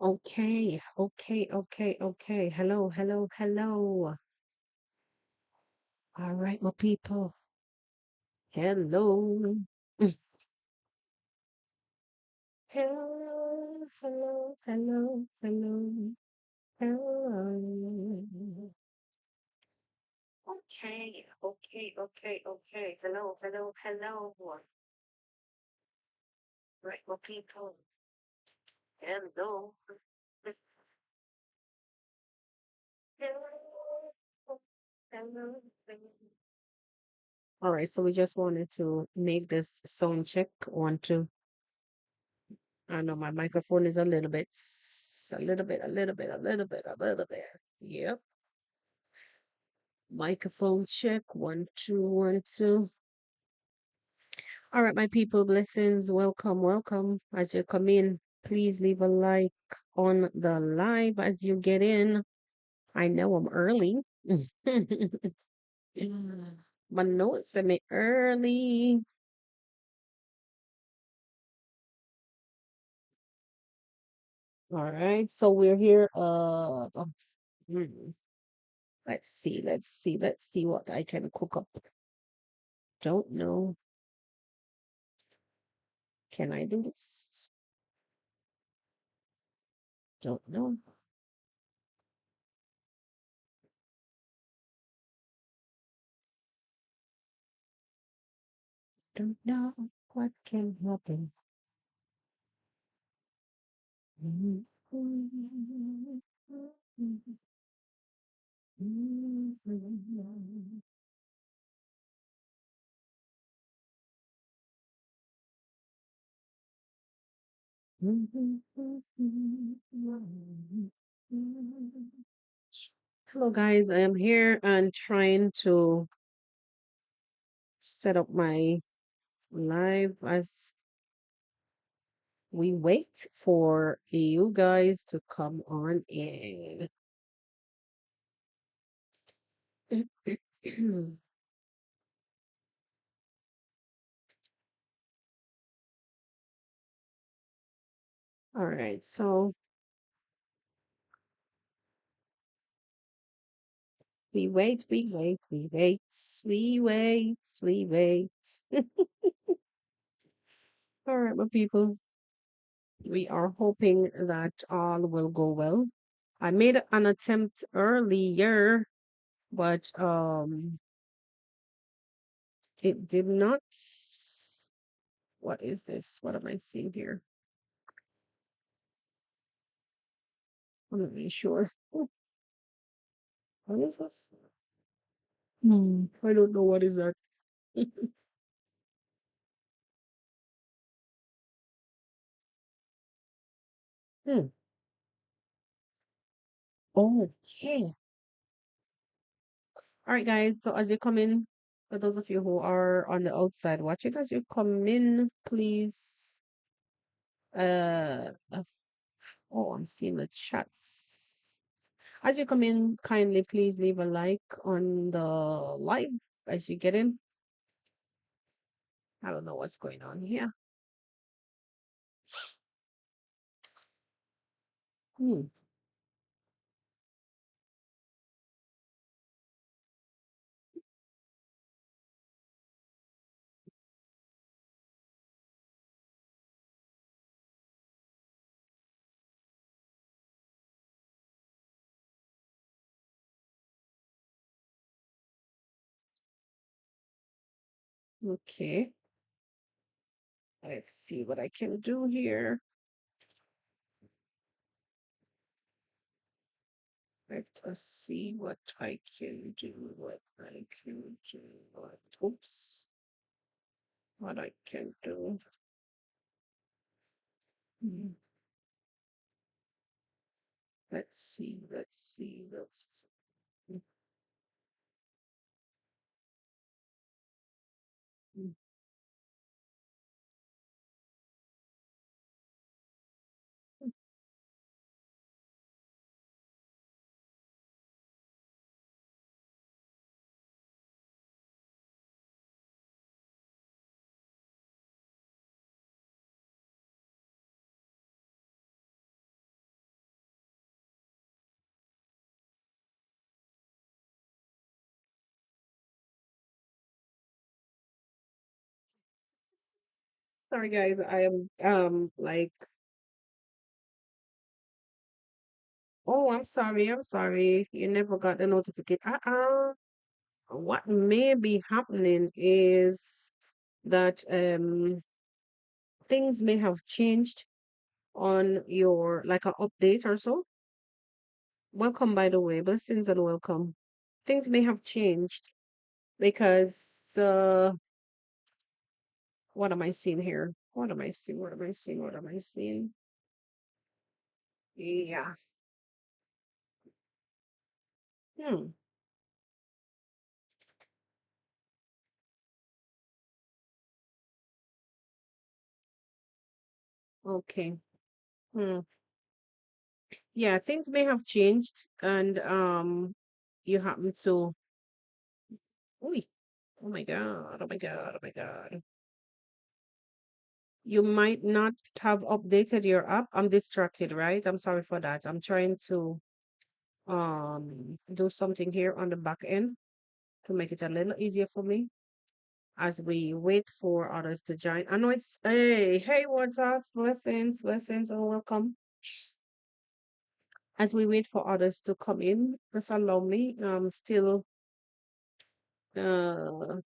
Okay, okay, okay, okay. Hello, hello, hello. All right, my people. Hello. Hello, hello, hello, hello, hello. Okay, okay, okay, okay. Hello, hello, hello. Right, my people. Hello. Hello, hello, hello. All right, so we just wanted to make this sound check. One, two. I know my microphone is a little bit. Yep. Microphone check. One, two, one, two. All right, my people, blessings. Welcome, welcome. As you come in, please leave a like on the live as you get in. I know I'm early. My notes say me early. All right, so we're here. Hmm, let's see what I can cook up. Don't know. Can I do this? Don't know. Don't know what can happen. Hello, guys. I am here and trying to set up my live as we wait for you guys to come on in. All right, so we wait, we wait, we wait, we wait, we wait. All right, my people, we are hoping that all will go well. I made an attempt earlier, but it did not. What is this? What am I seeing here? I'm not really sure. Oh, what is this? I don't know what is that. Hmm. Okay. All right, guys. So as you come in, for those of you who are on the outside watching, as you come in, please. Uh, oh, I'm seeing the chats. As you come in, kindly please leave a like on the live as you get in. I don't know what's going on here. Hmm. Okay. Let's see what I can do here. Let us see what I can do. What I can do. What, oops. What I can do. Hmm. Let's see. Let's see. Let's see. Hmm. Sorry guys, I am like, oh, I'm sorry, I'm sorry. You never got the notification. What may be happening is that things may have changed on your like an update or so. Welcome, by the way, blessings and welcome. Things may have changed because what am I seeing here? What am I seeing? What am I seeing? What am I seeing? Yeah. Hmm. Okay. Hmm. Yeah, things may have changed and you happen to Ooh, oh my God, oh my God, oh my God. You might not have updated your app. I'm distracted, right? I'm sorry for that. I'm trying to do something here on the back end to make it a little easier for me as we wait for others to join. I know it's hey, what's up? Blessings, blessings, and welcome. As we wait for others to come in, just allow me. Still uh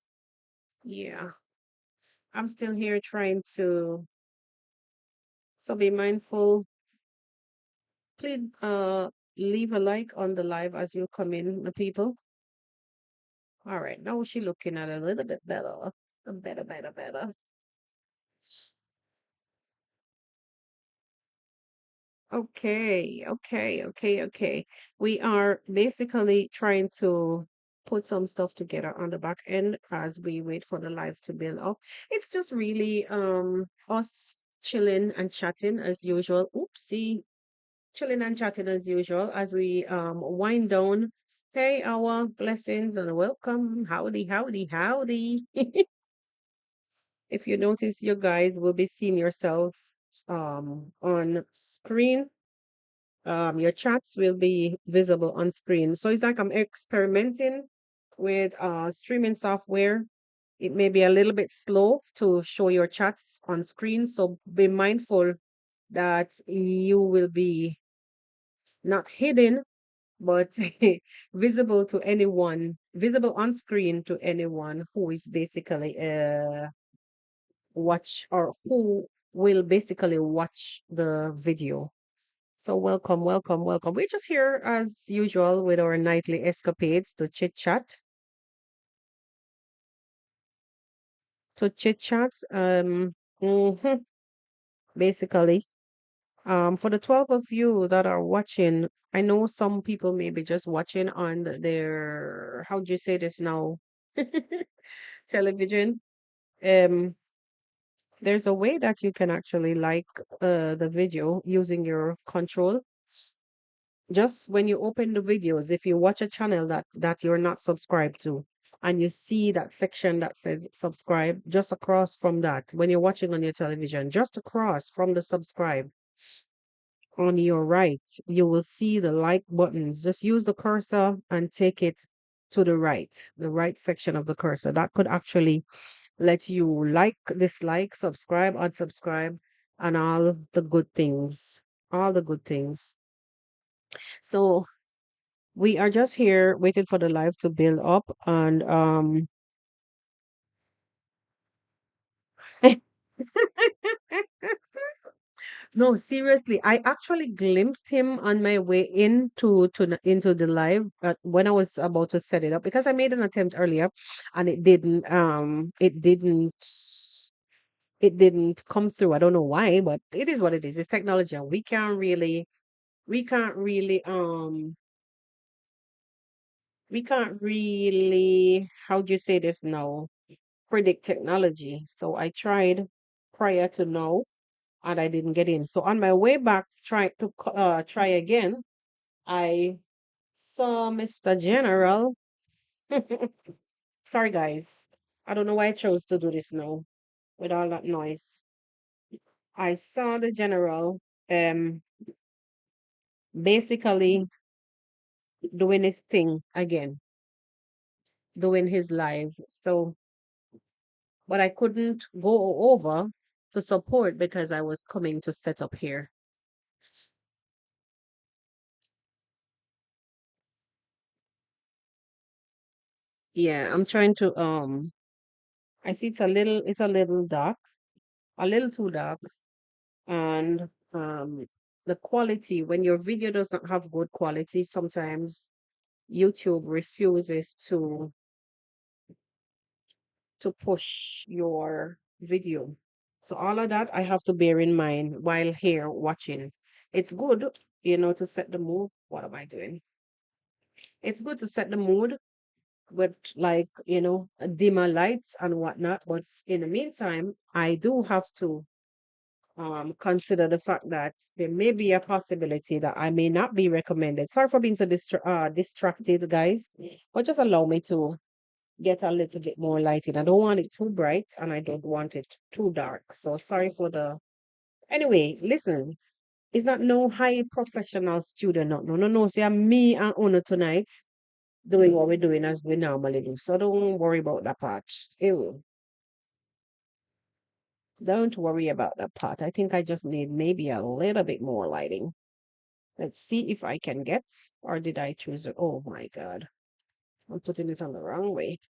yeah, I'm still here trying to so be mindful. Please leave a like on the live as you come in, the people. All right, now she looking at a little bit better. Better, better, better. Okay, okay, okay, okay. We are basically trying to put some stuff together on the back end as we wait for the live to build up. It's just really us chilling and chatting as usual. Oopsie. Chilling and chatting as usual as we wind down. Hey, our blessings and welcome. Howdy, howdy, howdy. If you notice, you guys will be seeing yourself on screen. Your chats will be visible on screen. So it's like I'm experimenting with streaming software. It may be a little bit slow to show your chats on screen. So be mindful that you will be not hidden, but visible to anyone, visible on screen to anyone who is basically watch or who will basically watch the video. So welcome, welcome, welcome. We're just here as usual with our nightly escapades to chit chat. Mhm, basically. For the 12 of you that are watching, I know some people may be just watching on their, how do you say this now? Television. Um, there's a way that you can actually like the video using your control. Just when you open the videos, if you watch a channel that you're not subscribed to, and you see that section that says subscribe, just across from that, when you're watching on your television, just across from the subscribe on your right, you will see the like buttons. Just use the cursor and take it to the right section of the cursor. That could actually let you like, dislike, subscribe, unsubscribe, and all the good things. All the good things. So we are just here waiting for the live to build up and no, seriously, I actually glimpsed him on my way into the live when I was about to set it up because I made an attempt earlier and it didn't come through. I don't know why, but it is what it is. It's technology and we can't really how do you say this now? Predict technology. So I tried prior to now and I didn't get in. So on my way back trying to try again, I saw Mr. General. Sorry guys. I don't know why I chose to do this now with all that noise. I saw the general um basically doing his thing again, doing his live. So but I couldn't go over. to support because I was coming to set up here. Yeah, I'm trying to I see it's a little dark, a little too dark, and the quality when your video does not have good quality, sometimes YouTube refuses to push your video. So all of that I have to bear in mind while here watching. It's good, to set the mood. What am I doing? It's good to set the mood with like, dimmer lights and whatnot. But in the meantime, I do have to consider the fact that there may be a possibility that I may not be recommended. Sorry for being so distracted, guys, but just allow me to get a little bit more lighting. I don't want it too bright and I don't want it too dark. So sorry for the. Anyway, listen, it's not no high professional student. No, no, no, no. See, I'm me and Una tonight doing what we're doing as we normally do. So don't worry about that part. Ew, don't worry about that part. I think I just need maybe a little bit more lighting. Let's see if I can get, or did I choose it? Oh my God, I'm putting it on the wrong way.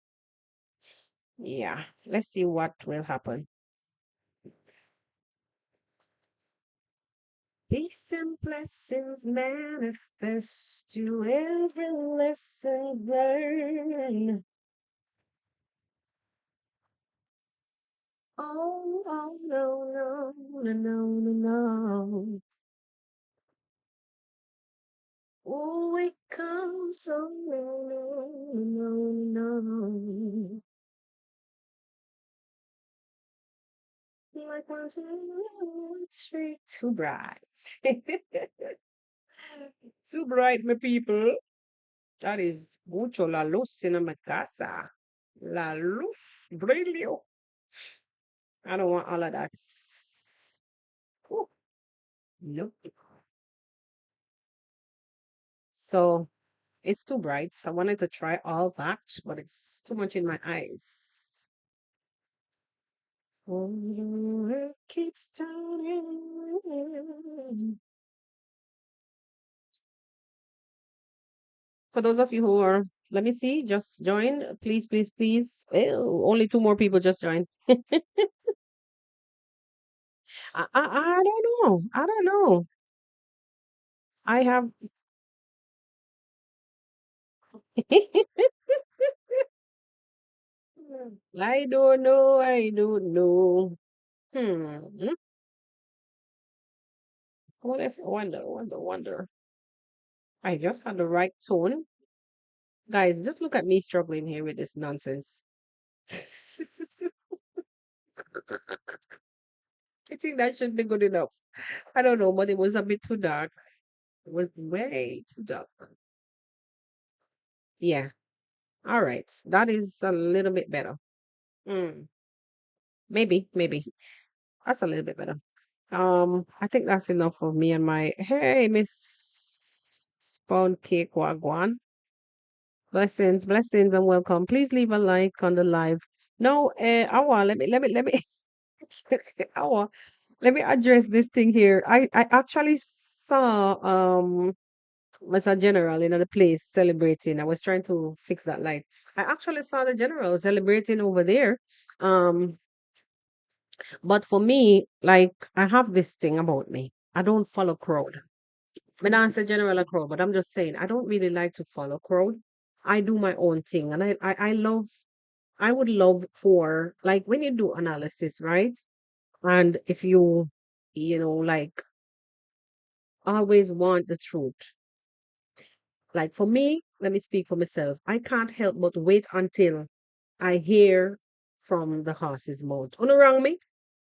Yeah, let's see what will happen. Peace and blessings manifest to every lessons learned. Oh, oh, no, no, no, no, no, no. Oh, it comes, oh, no, no, no, no. Like one, two, three, too bright. Too bright, my people. That is mucho la luz en mi casa. La luz brillo. I don't want all of that. Ooh, nope. So it's too bright. So I wanted to try all that, but it's too much in my eyes. Oh, it keeps turning. For those of you who are, let me see, just join. Please, please, please. Ew, only two more people just joined. I don't know. I don't know. I have. I don't know. I don't know. Hmm. What if, wonder, wonder, wonder. I just had the right tone. Guys, just look at me struggling here with this nonsense. I think that should be good enough. I don't know, but it was a bit too dark. It was way too dark. Yeah. All right. That is a little bit better. Mm, maybe. That's a little bit better. I think that's enough of me and my hey, Miss Pound Cake Wagwan. Blessings, blessings, and welcome. Please leave a like on the live. No, Awa, let me Awa, let me address this thing here. I actually saw Mr. General in the place celebrating. I was trying to fix that light. I actually saw the general celebrating over there. Um, but for me, like I have this thing about me. I don't follow crowd. I not say general a crowd, but I'm just saying I don't really like to follow crowd. I do my own thing, and I love. I would love for like when you do analysis, right? And if like always want the truth. Like for me, let me speak for myself. I can't help but wait until I hear from the horse's mouth. On around me,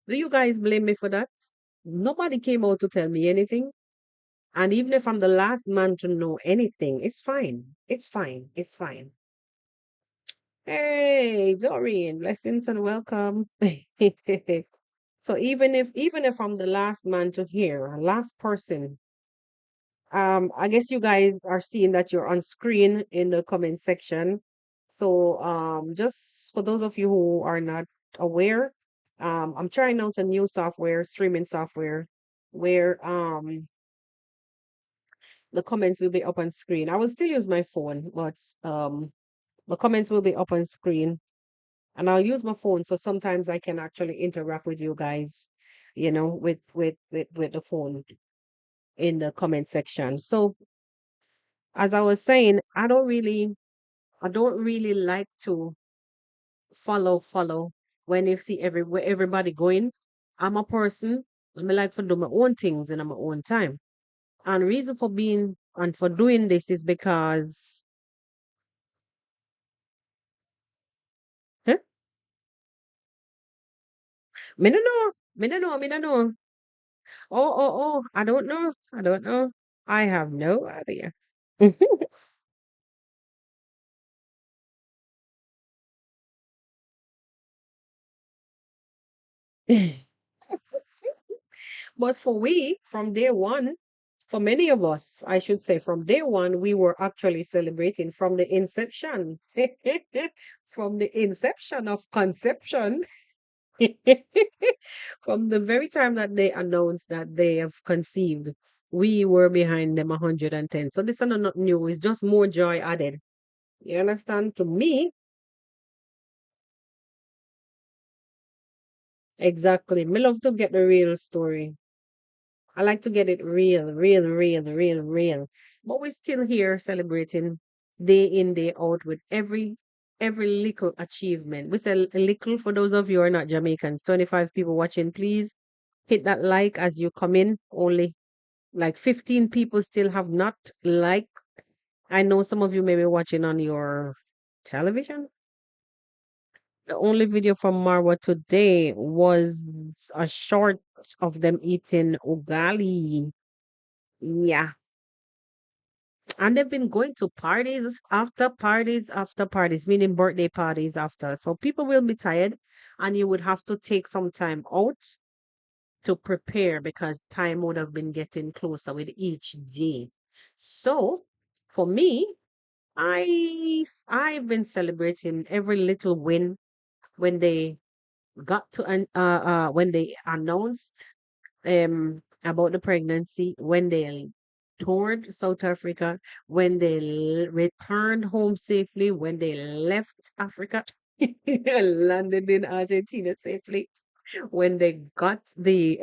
do you guys blame me for that? Nobody came out to tell me anything. And even if I'm the last man to know anything, it's fine. It's fine. It's fine. Hey, Doreen, blessings and welcome. So even if I'm the last man to hear, last person, I guess you guys are seeing that you're on screen in the comment section. So just for those of you who are not aware, I'm trying out a new software, streaming software, where the comments will be up on screen. I will still use my phone, but the comments will be up on screen, and I'll use my phone so sometimes I can actually interact with you guys, with the phone in the comment section. So as I was saying, I don't really like to follow when you see where everybody going. I'm a person, I like to do my own things in my own time. And reason for being and for doing this is because huh? Me don't know. Me don't know. Me don't know. Oh, I don't know. I don't know. I have no idea. But from day one, for many of us, I should say, from day one, we were actually celebrating from the inception. From the inception of conception. From the very time that they announced that they have conceived, we were behind them 110. So this is not new, it's just more joy added. You understand? To me, exactly. Me love to get the real story. I like to get it real, real, real, real, real. But we're still here celebrating day in, day out with every little achievement. We say a little for those of you who are not Jamaicans. 25 people watching, please hit that like as you come in. Only like 15 people still have not liked. I know some of you may be watching on your television. The only video from Marwa today was a short of them eating ugali. Yeah. And they've been going to parties after parties, meaning birthday parties after. So people will be tired and you would have to take some time out to prepare because time would have been getting closer with each day. So for me, I've been celebrating every little win when they when they announced about the pregnancy, when they toured South Africa, when they returned home safely, when they left Africa and landed in Argentina safely, when they got the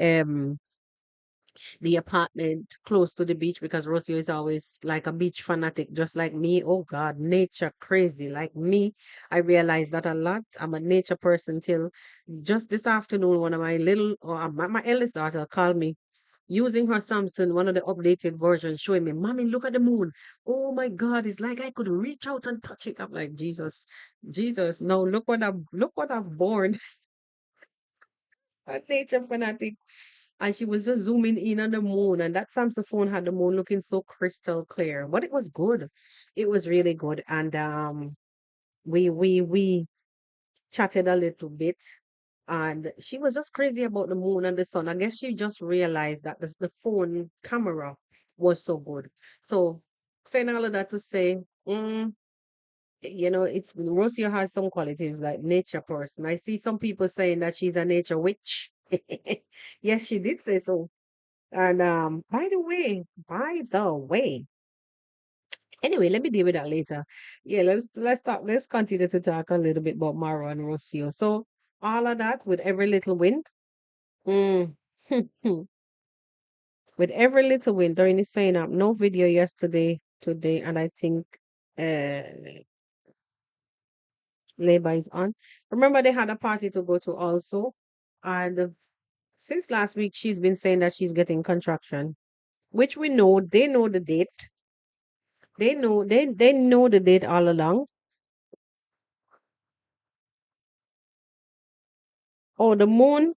apartment close to the beach because Rocio is always like a beach fanatic, just like me. Oh God, nature crazy like me. I realize that a lot. I'm a nature person till just this afternoon. One of my my eldest daughter called me using her Samsung, one of the updated versions, showing me, Mommy, look at the moon. Oh my God, it's like I could reach out and touch it. I'm like, Jesus, Jesus, no, look what I've born. A nature fanatic. And she was just zooming in on the moon, and that Samsung phone had the moon looking so crystal clear. But it was good. It was really good. And we chatted a little bit, and she was just crazy about the moon and the sun. I guess she just realized that the phone camera was so good. So saying all of that to say, it's Rocio has some qualities like nature person. I see some people saying that she's a nature witch. Yes, she did say so. And by the way, anyway, let me deal with that later. Yeah, let's continue to talk a little bit about Mara and Rocio. So all of that with every little win. Mm. With every little win during the sign up, no video yesterday, today, and I think uh labor is on. Remember they had a party to go to also. And since last week she's been saying that she's getting contraction, which we know they know the date. They know the date all along. Oh, the moon.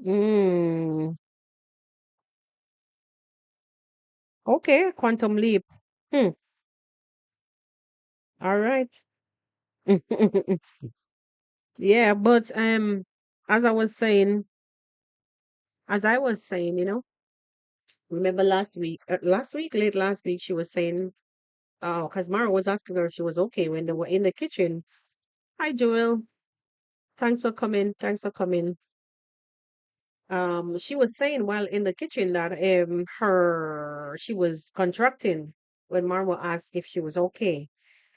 Mm, okay, quantum leap. Hmm. All right. Yeah, but as I was saying, remember last week, late last week, she was saying Because Mara was asking her if she was okay when they were in the kitchen. Hi, Joel. Thanks for coming. Thanks for coming. She was saying while in the kitchen that she was contracting when Marwa asked if she was okay,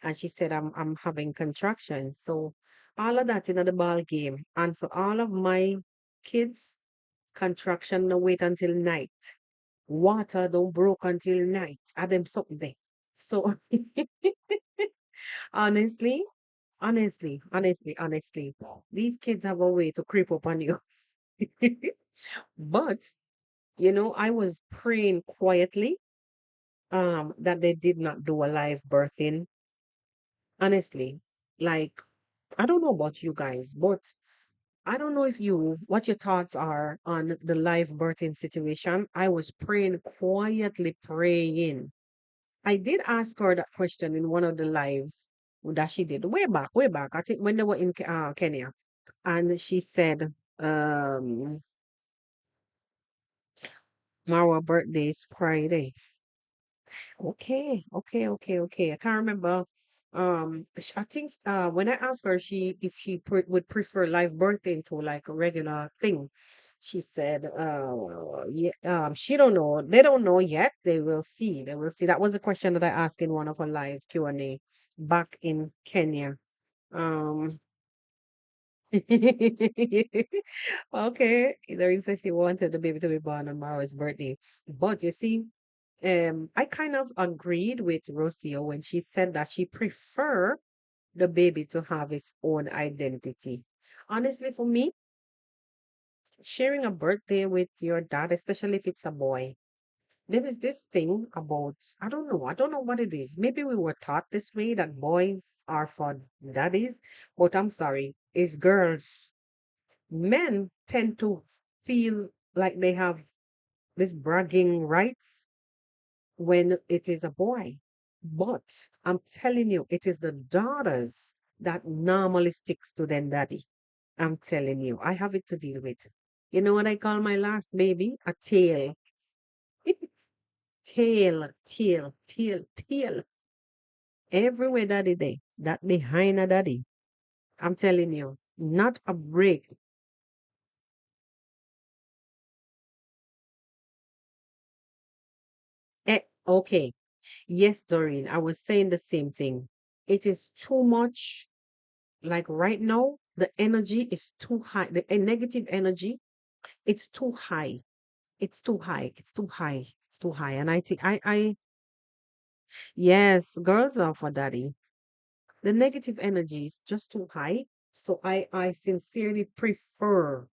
and she said I'm having contractions. So all of that in the ball game, and for all of my kids, contraction no wait until night. Water don't broke until night. Are them something there? So honestly, honestly, these kids have a way to creep up on you. But I was praying quietly that they did not do a live birthing. Honestly, like I don't know about you guys, but I don't know if you what your thoughts are on the live birthing situation. I was praying quietly praying. I did ask her that question in one of the lives that she did way back. I think when they were in Kenya, and she said, "Marwa birthday is Friday." Okay. I can't remember. I think when I asked her if she would prefer live birthing to like a regular thing, she said, yeah, she don't know. They don't know yet. They will see. They will see. That was a question that I asked in one of her live Q&A back in Kenya. Um, okay, Lorraine said she wanted the baby to be born on Mara's birthday. But you see, I kind of agreed with Rocio when she said that she prefer the baby to have its own identity. Honestly, for me, sharing a birthday with your dad, especially if it's a boy, there is this thing about, I don't know what it is. Maybe we were taught this way that boys are for daddies, but I'm sorry, it's girls. Men tend to feel like they have this bragging rights when it is a boy. But I'm telling you, it is the daughters that normally sticks to their daddy. I'm telling you, I have it to deal with. You know what I call my last baby? A tail. Tail. Everywhere daddy day. That behind a daddy. I'm telling you, not a break. Okay. Yes, Doreen, I was saying the same thing. It is too much. Like right now, the energy is too high. The negative energy, it's too high. It's too high. It's too high. It's too high. And I think yes, girls are for daddy. The negative energy is just too high. So I sincerely prefer,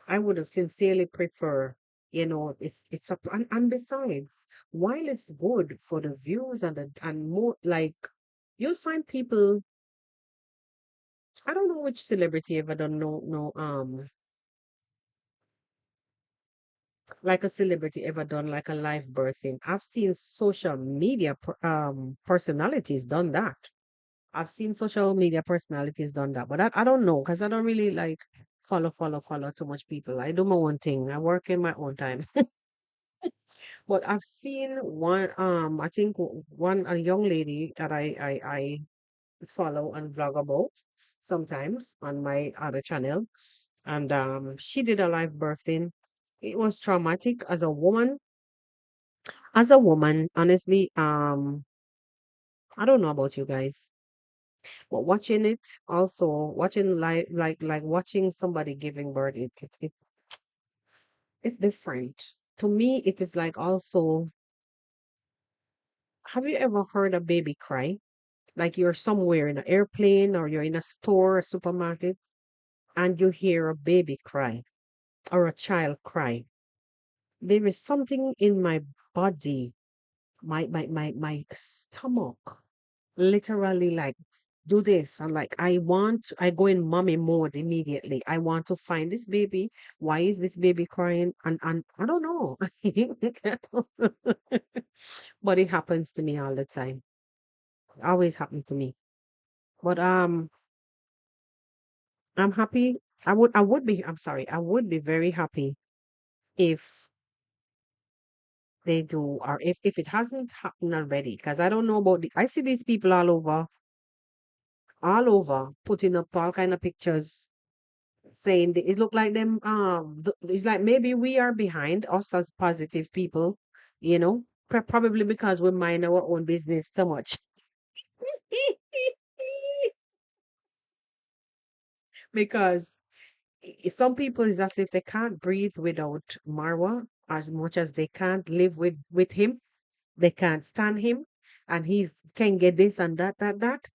I would have sincerely prefer, it's up and besides, while it's good for the views and more like you'll find people, I don't know which celebrity ever done no like a celebrity ever done like a live birthing. I've seen social media personalities done that. I've seen social media personalities done that, but I don't know because I don't really like follow too much people. I do my own thing. I work in my own time. But I've seen one I think one a young lady that I follow and vlog about sometimes on my other channel. And she did a live birthing. It was traumatic as a woman. As a woman, honestly, I don't know about you guys, but watching it also, watching like watching somebody giving birth, it's different. To me, it is like also, have you ever heard a baby cry? Like you're somewhere in an airplane or you're in a store, a supermarket, and you hear a baby cry or a child cry. There is something in my body, my stomach literally like do this. I'm like, I go in mommy mode immediately. I want to find this baby. Why is this baby crying? And I don't know. But it happens to me all the time. Always happen to me. But I'm happy. I'm sorry, I would be very happy if They do, or if it hasn't happened already, because I don't know about I see these people all over, putting up all kind of pictures, saying it look like them. It's like maybe we are behind us as positive people, you know, probably because we mind our own business so much. Because some people is as if they can't breathe without Marwa as much as they can't live with him. They can't stand him, and he's can get this and that.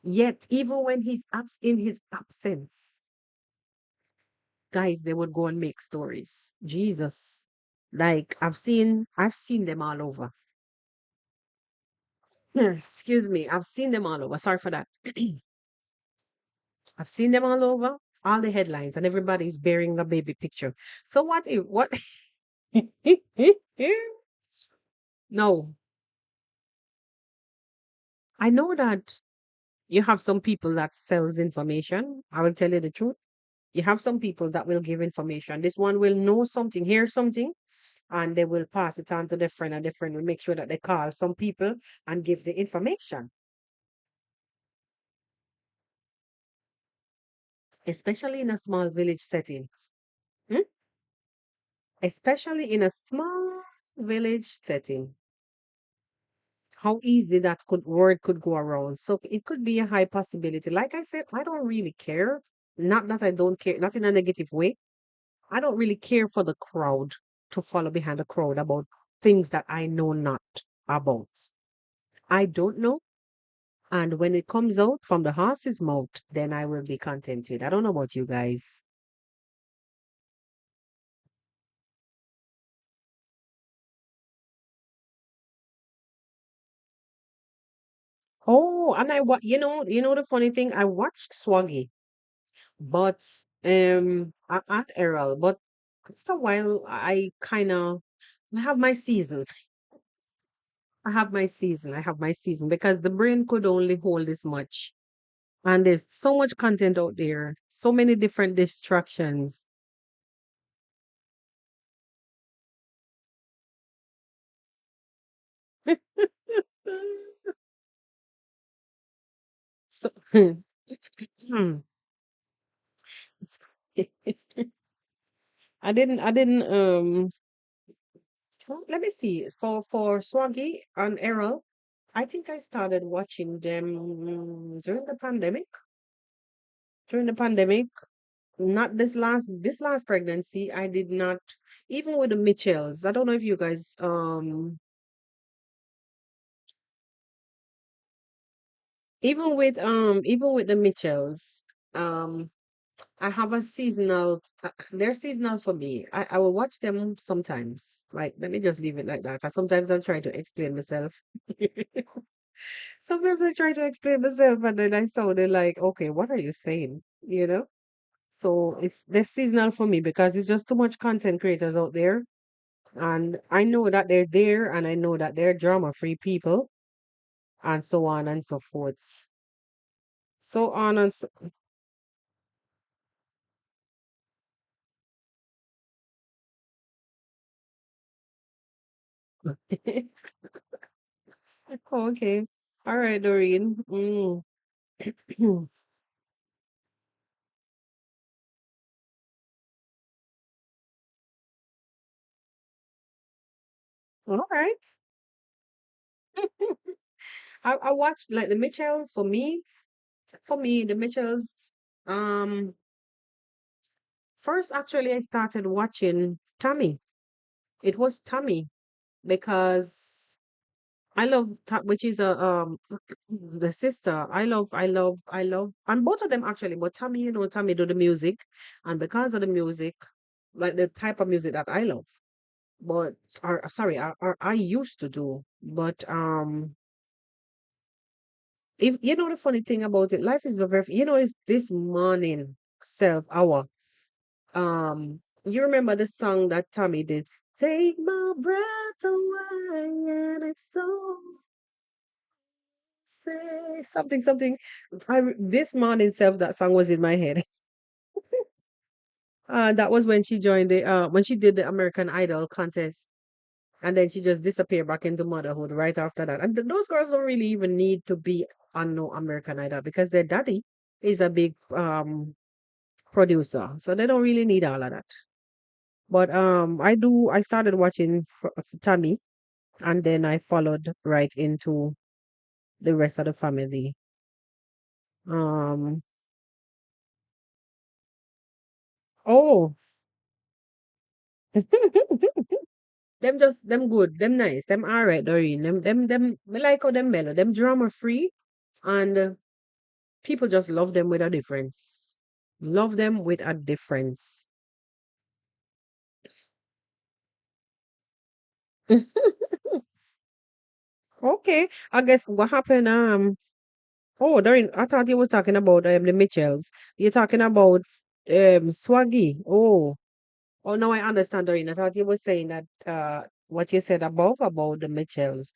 Yet, even when he's in his absence, guys, they would go and make stories. Jesus, like I've seen them all over. Excuse me, I've seen them all over. Sorry for that. I've seen them all over, all the headlines, and everybody's bearing a baby picture. So what if what? No, I know that you have some people that sells information. I will tell you the truth. You have some people that will give information. This one will know something, hear something, and they will pass it on to their friend, and their friend will make sure that they call some people and give the information, especially in a small village setting. Hmm? Especially in a small village setting. How easy that could word could go around. So it could be a high possibility. Like I said, I don't really care. Not that I don't care, not in a negative way. I don't really care for the crowd to follow behind the crowd about things that I know not about. I don't know. And when it comes out from the horse's mouth, then I will be contented. I don't know about you guys. Oh, and you know the funny thing, I watched Swaggy, but at Errol, but after a while I kind of I have my season. I have my season because the brain could only hold this much. And there's so much content out there, so many different distractions. So, hmm. I didn't well, let me see. For Swaggy and Errol, I think I started watching them during the pandemic. During the pandemic, not this last pregnancy, I did not, even with the Mitchells. I don't know if you guys even with the Mitchells, um I have a seasonal, they're seasonal for me. I will watch them sometimes. Like, let me just leave it like that. Because sometimes I'm trying to explain myself. Sometimes I try to explain myself and then I sounded like, okay, what are you saying? You know? So they're seasonal for me because it's just too much content creators out there. And I know that they're there and I know that they're drama free people and so on and so forth. So on and so okay. All right, Doreen. All right. I watched like the Mitchells for me, the Mitchells. Um, First actually I started watching Tommy. It was Tommy because I love which is a the sister. I love, and both of them actually, but Tommy, Tommy do the music, and because of the music, like the type of music that I love, but or sorry, or I used to do, but if you know the funny thing about it, life is a very, it's this morning self hour. You remember the song that Tommy did? Take my breath away, and it's so say something, something. This morning self, that song was in my head. That was when she joined when she did the American Idol contest. And then she just disappeared back into motherhood right after that. And those girls don't really even need to be on no American Idol because their daddy is a big producer. So they don't really need all of that. But I started watching Tammy, and then I followed right into the rest of the family. Um oh them good, them nice, them alright, Doreen. Them me like how them mellow, them drama free, and people just love them with a difference. Love them with a difference. Okay. I guess what happened, oh, Doreen, I thought you was talking about the Mitchells. You're talking about Swaggy. Oh. Oh, now I understand, Doreen. I thought you were saying that what you said above about the Mitchells.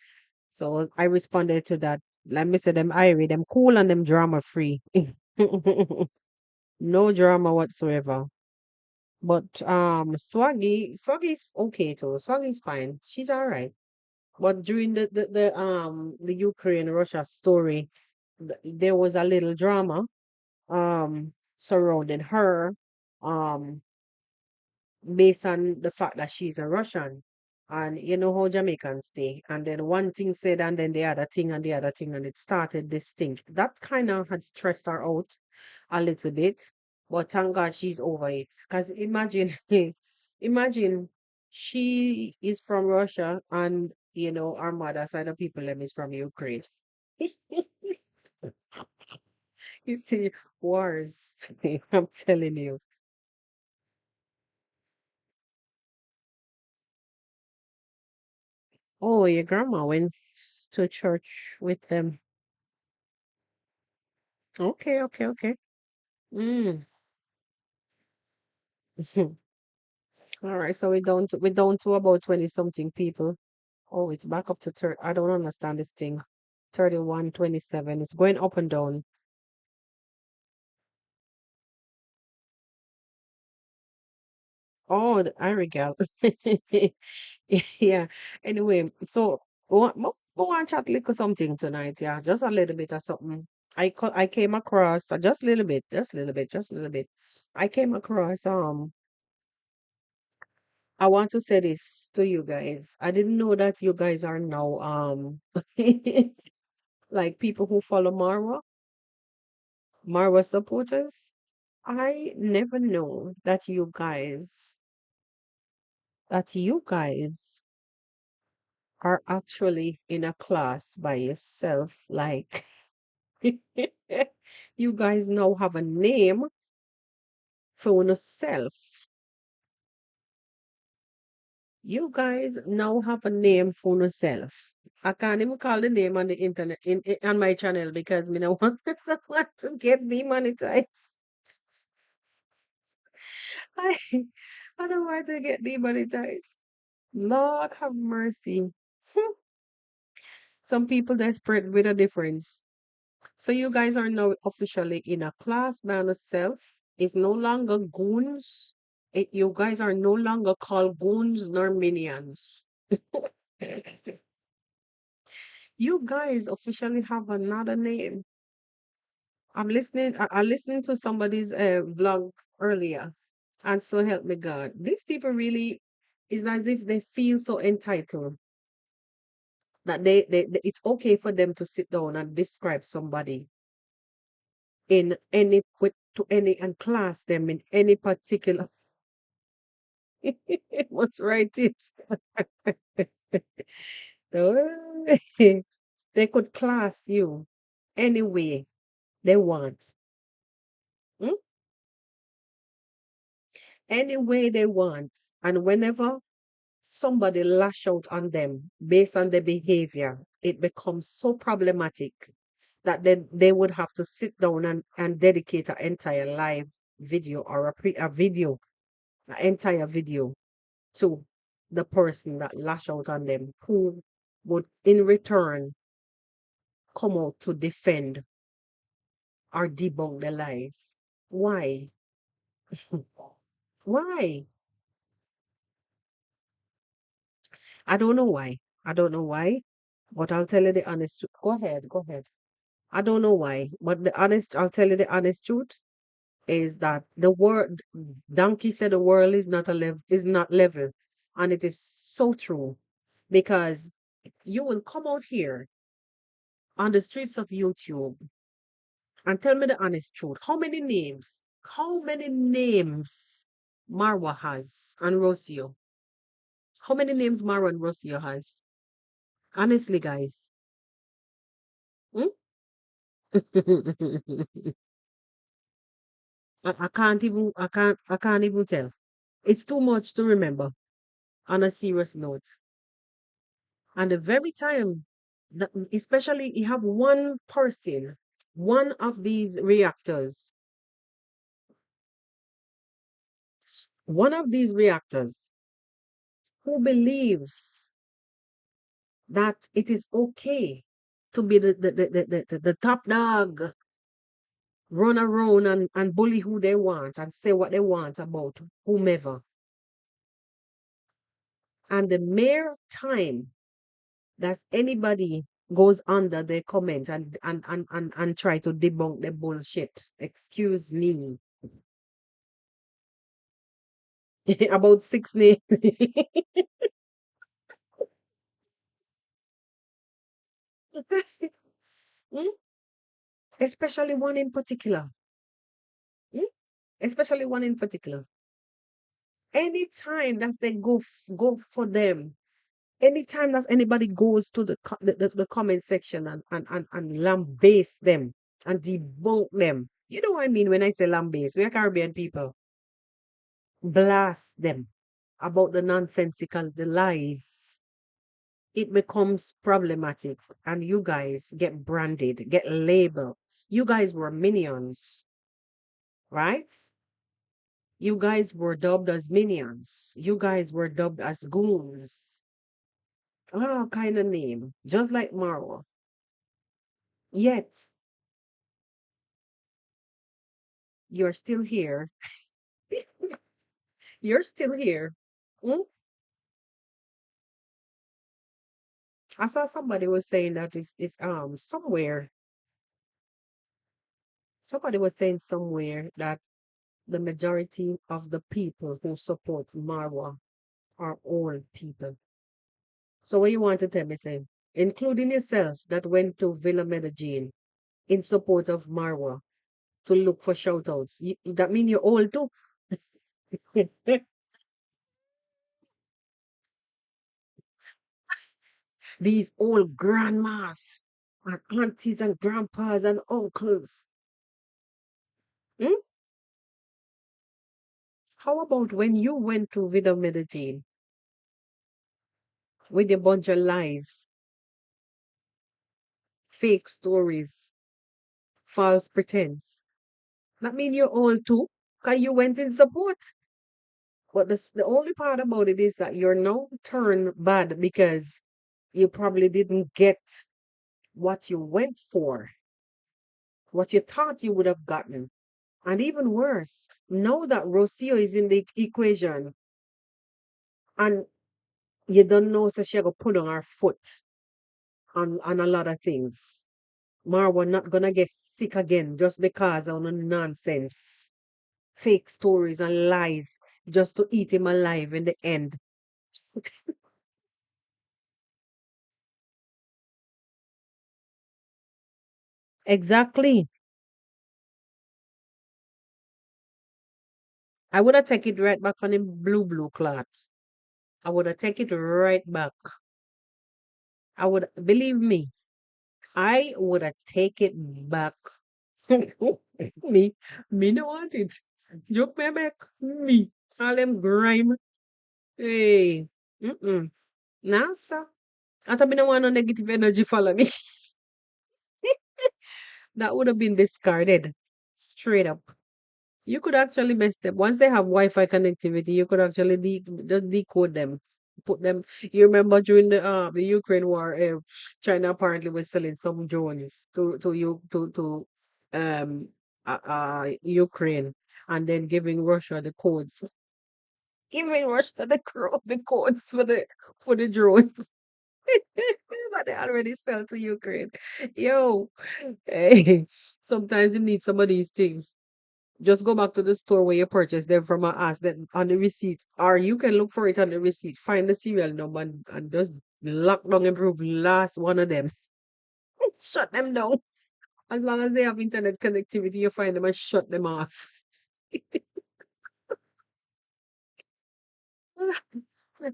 So I responded to that. Let me say them irie, them cool and them drama free. No drama whatsoever. But Swaggy's okay too. Swaggy's fine. She's all right. But during the Ukraine Russia story, there was a little drama surrounding her. Um based on the fact that she's a Russian. And you know how Jamaicans stay. And then one thing said, and then the other thing, and the other thing, and it started this thing. That kind of had stressed her out a little bit. But thank God she's over it. Because imagine, imagine she is from Russia, and our mother side of people them is from Ukraine. You see, wars. I'm telling you. Oh, your grandma went to church with them. Okay, okay, okay. Mm. All right, so we're down to about 20 something people. Oh, it's back up to 30. I don't understand this thing. 31, 27. It's going up and down. Oh, the Irigal. Yeah. Anyway, so we want to chat little something tonight, yeah. Just a little bit of something. I came across just a little bit, just a little bit, just a little bit. I came across I want to say this to you guys. I didn't know that you guys are now like people who follow Marwa supporters. I never know that you guys are actually in a class by yourself. Like you guys now have a name for yourself. You guys now have a name for yourself. I can't even call the name on the internet on my channel because me no want, I want to get demonetized. I, I don't want to get demonetized. Lord have mercy. Some people desperate with a difference. So you guys are now officially in a class by yourself. It's no longer goons. You guys are no longer called goons nor minions. You guys officially have another name. I'm listening to somebody's vlog earlier, and so help me God. These people really is as if they feel so entitled that it's okay for them to sit down and describe somebody in any with to any and class them in any particular. What's right it. They could class you any way they want. Mm? Any way they want. And whenever somebody lash out on them based on their behavior, it becomes so problematic that they would have to sit down and dedicate an entire live video or a video, an entire video to the person that lash out on them, who would in return come out to defend or debunk the lies. Why? Why? I don't know why. I don't know why, but I'll tell you the honest truth. Go ahead, go ahead. I don't know why, but I'll tell you the honest truth is that the world, Donkey said the world is not is not level. And it is so true because you will come out here on the streets of YouTube and tell me the honest truth. How many names Marwa has and Rocio? How many names Marwa and Rocio has? Honestly, guys. Hmm? I can't even tell. It's too much to remember on a serious note. And the very time that, especially you have one person, one of these reactors, one of these reactors who believes that it is okay to be the top dog, run around and bully who they want and say what they want about whomever. And the mere time that anybody goes under the comment and try to debunk the bullshit, excuse me, about six names. Mm? Especially one in particular. Mm? Especially one in particular. Anytime that they go for them, anytime that anybody goes to the comment section and lambaste them and debunk them. You know what I mean when I say lambaste? We are Caribbean people. Blast them about the nonsensical, the lies. It becomes problematic and you guys get branded, get labeled. You guys were minions, right? You guys were dubbed as minions. You guys were dubbed as goons. Oh, kind of name. Just like Marwa. Yet, you're still here. You're still here. Mm? I saw somebody was saying that it's somewhere. Somebody was saying somewhere that the majority of the people who support Marwa are old people. So what you want to tell me, say, including yourself that went to Villa Medellin in support of Marwa to look for shout outs. That mean you're old too. These old grandmas and aunties and grandpas and uncles. Hmm? How about when you went to Vida Medellin with a bunch of lies, fake stories, false pretense? That mean you're old too, because you went in support. But the only part about it is that you're now turned bad because you probably didn't get what you went for, what you thought you would have gotten. And even worse, now that Rocio is in the equation and you don't know so she gonna put on her foot on a lot of things. Marwa not gonna get sick again just because of no nonsense, fake stories and lies just to eat him alive in the end. Exactly. I would have take it right back on him blue clot. I would have take it right back. I would believe me. I would have take it back. me, me no want it. Joke me back. Me. All them grime. Hey. Mm-mm. Nah, sir. I thought me no want no negative energy follow me. That would have been discarded. Straight up. You could actually mess them. Once they have Wi-Fi connectivity, you could actually just decode them. Put them. You remember during the Ukraine war, China apparently was selling some drones to Ukraine and then giving Russia the codes. Even Russia, the codes for the drones that they already sell to Ukraine. Yo, hey, sometimes you need some of these things. Just go back to the store where you purchased them from and ask them on the receipt. Or you can look for it on the receipt, find the serial number and just lock down and prove last one of them. Shut them down. As long as they have internet connectivity, you find them and shut them off.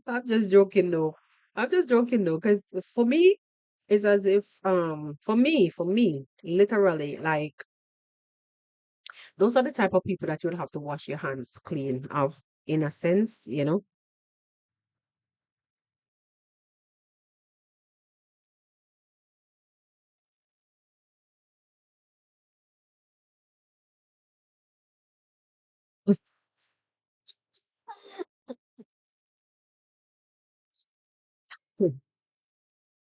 I'm just joking though. I'm just joking though, because for me, it's as if for me, literally, like those are the type of people that you'll have to wash your hands clean of, in a sense, you know.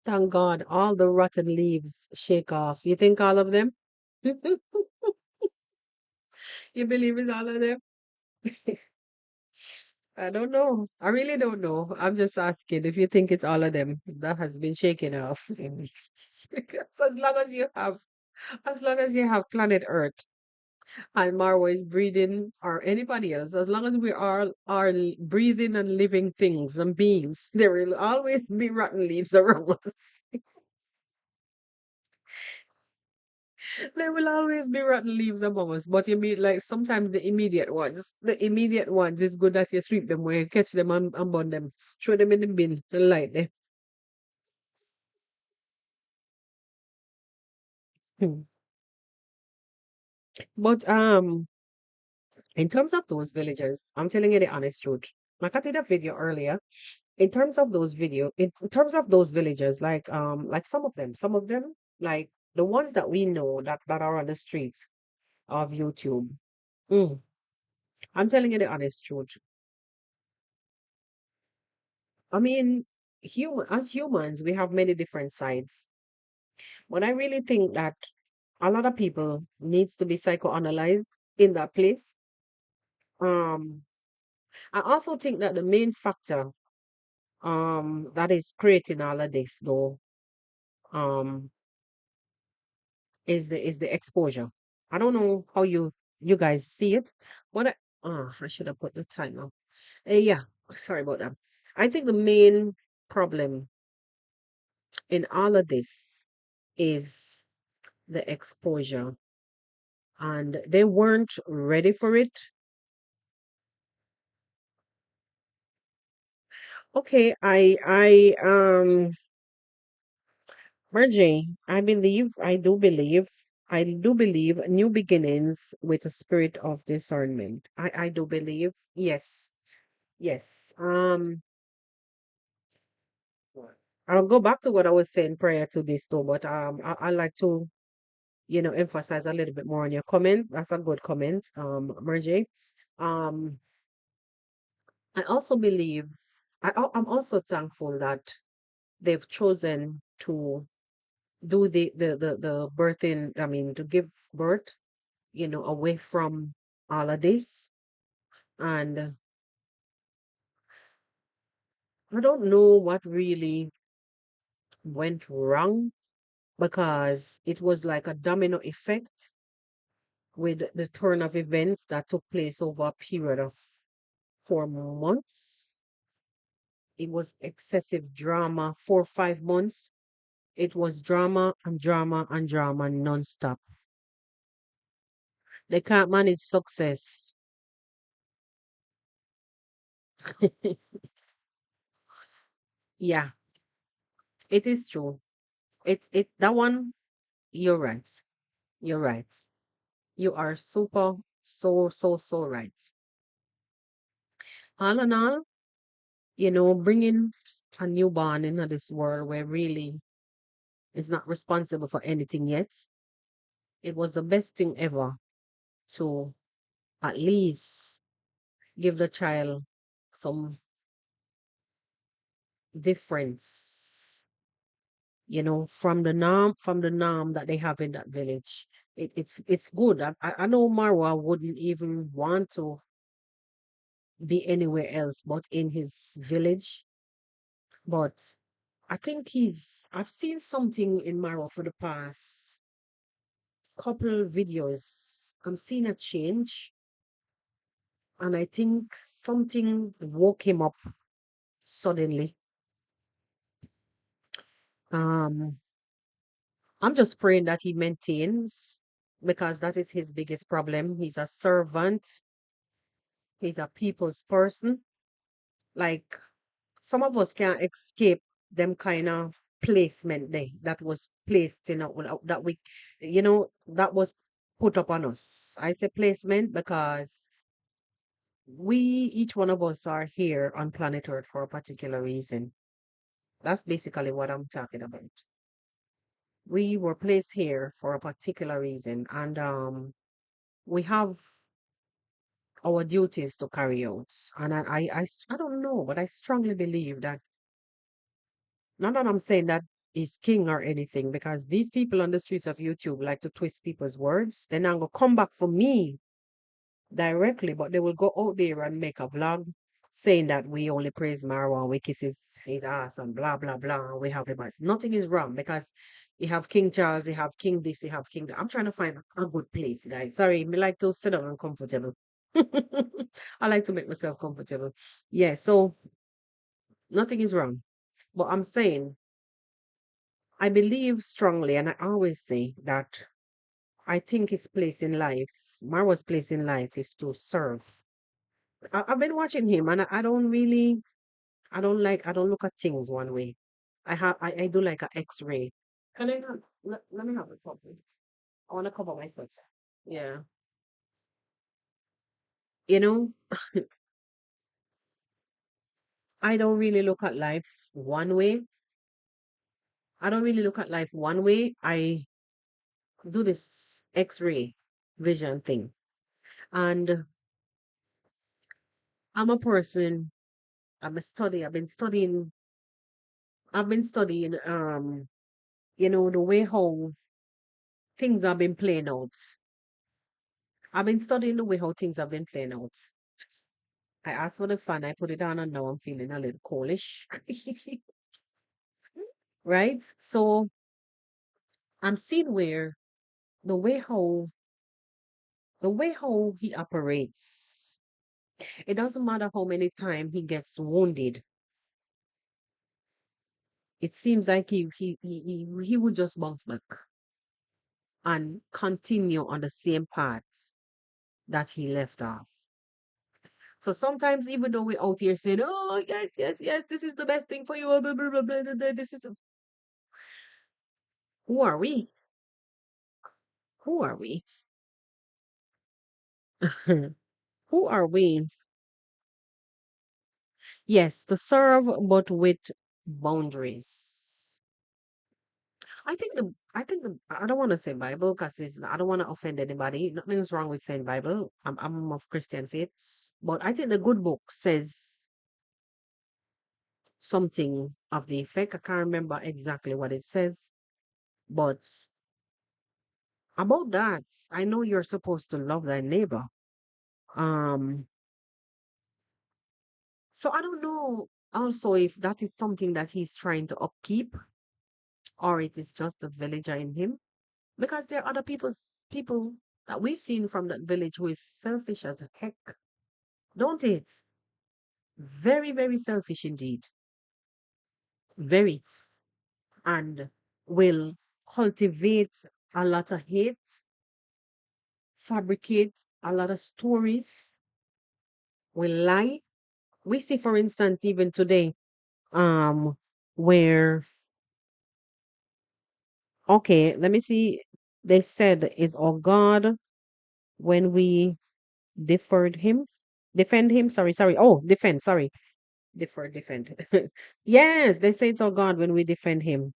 Thank God, all the rotten leaves shake off. You think all of them? You believe it's all of them? I don't know. I really don't know. I'm just asking if you think it's all of them that has been shaken off. Because as long as you have planet Earth and Marwa is breathing or anybody else, as long as we are breathing and living things and beings, there will always be rotten leaves around us. There will always be rotten leaves among us. But you mean like sometimes the immediate ones is good that you sweep them where you catch them and burn them. Throw them in the bin and light them. Hmm. But in terms of those villagers, I'm telling you the honest truth. Like I did a video earlier. In terms of those villagers, like some of them, like the ones that we know that are on the streets of YouTube. Mm, I'm telling you the honest truth. I mean, as humans, we have many different sides. But I really think that a lot of people needs to be psychoanalyzed in that place. Um, I also think that the main factor that is creating all of this though um is the exposure. I don't know how you guys see it. What I should have put the timer. Yeah, sorry about that. I think the main problem in all of this is the exposure, and they weren't ready for it. Okay, Margie, I do believe new beginnings with a spirit of discernment. I do believe, yes, yes. I'll go back to what I was saying prior to this though, but I like to, emphasize a little bit more on your comment. That's a good comment, Margie. Um, I also believe, I'm also thankful that they've chosen to do the birthing, I mean, to give birth, away from all of this. And I don't know what really went wrong because it was like a domino effect with the turn of events that took place over a period of 4 months. It was excessive drama, 4 or 5 months. It was drama and drama and drama nonstop. They can't manage success. Yeah, it is true. That one, you're right. You're right. You are so right. All in all, bringing a newborn into this world where really is not responsible for anything yet, it was the best thing ever to at least give the child some difference, from the norm that they have in that village. It's good. I know Marwa wouldn't even want to be anywhere else but in his village. But I think I've seen something in Maro for the past couple videos. I'm seeing a change, and I think something woke him up suddenly. Um, I'm just praying that he maintains, because that is his biggest problem. He's a servant, he's a people's person. Like, some of us can't escape them kind of placement there that was placed in that we, that was put up on us. I say placement because each one of us are here on planet Earth for a particular reason. That's basically what I'm talking about. We were placed here for a particular reason, and we have our duties to carry out. And I don't know, but I strongly believe that, not that I'm saying that he's king or anything, because these people on the streets of YouTube like to twist people's words. They're not gonna come back for me directly, but they will go out there and make a vlog saying that we only praise Marwa, we kiss his ass and blah blah blah. And we have him as nothing is wrong, because you have King Charles, you have King this, you have King that. I'm trying to find a good place, guys. Sorry, me like to sit down and comfortable. I like to make myself comfortable. Yeah, so nothing is wrong. But I'm saying I believe strongly, and I always say that I think his place in life, Marwa's place in life, is to serve. I've been watching him, and I don't really, I don't look at things one way. I do like a X-ray. Can I have, let me have it for me. I want to cover my foot. Yeah. You know, I don't really look at life one way. I don't really look at life one way. I do this X-ray vision thing. And I'm a person, I've been studying, the way how things have been playing out. I've been studying the way how things have been playing out. I asked for the fan, I put it on, and now I'm feeling a little coolish. Right? So I'm seeing where the way how he operates, it doesn't matter how many times he gets wounded. It seems like he would just bounce back and continue on the same path that he left off. So sometimes, even though we're out here saying, "Oh, yes, yes, yes, this is the best thing for you," blah, blah, blah, blah, blah, blah, this is who are we? Who are we? Who are we? Yes, to serve, but with boundaries. I don't want to say Bible because I don't want to offend anybody. Nothing's wrong with saying Bible. I'm of Christian faith, but I think the good book says something of the effect. I can't remember exactly what it says, but about that, I know you're supposed to love thy neighbor. Um, so I don't know also if that is something that he's trying to upkeep, or it is just the villager in him. Because there are other people that we've seen from that village who is selfish as heck, don't it? Very, very selfish indeed. Very. And will cultivate a lot of hate, fabricate a lot of stories, will lie. We see, for instance, even today, where, okay, let me see, they said, is our God when we deferred him, defend him, sorry, oh, defend, sorry, defer, defend. Yes, they say it's our God when we defend him.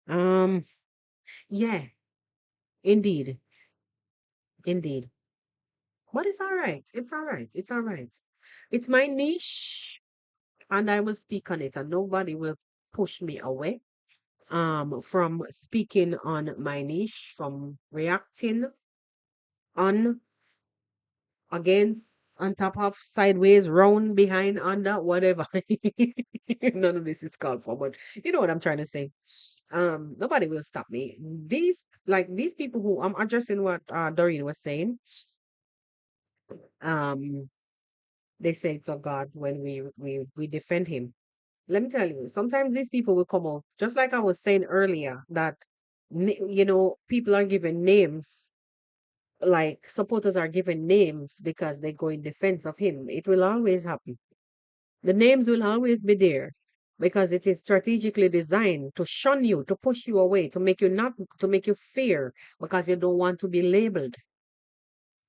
Um, yeah, indeed, indeed. But it's all right. It's all right. It's all right. It's my niche, and I will speak on it, and nobody will push me away from speaking on my niche, from reacting on, against, on top of, sideways, round, behind, under, whatever. None of this is called for, but you know what I'm trying to say. Nobody will stop me. These people who I'm addressing what Doreen was saying. Um, they say it's a God when we defend him. Let me tell you, sometimes these people will come out, just like I was saying earlier, that people are given names, like supporters are given names because they go in defense of him. It will always happen. The names will always be there because it is strategically designed to shun you, to push you away, to make you fear because you don't want to be labeled.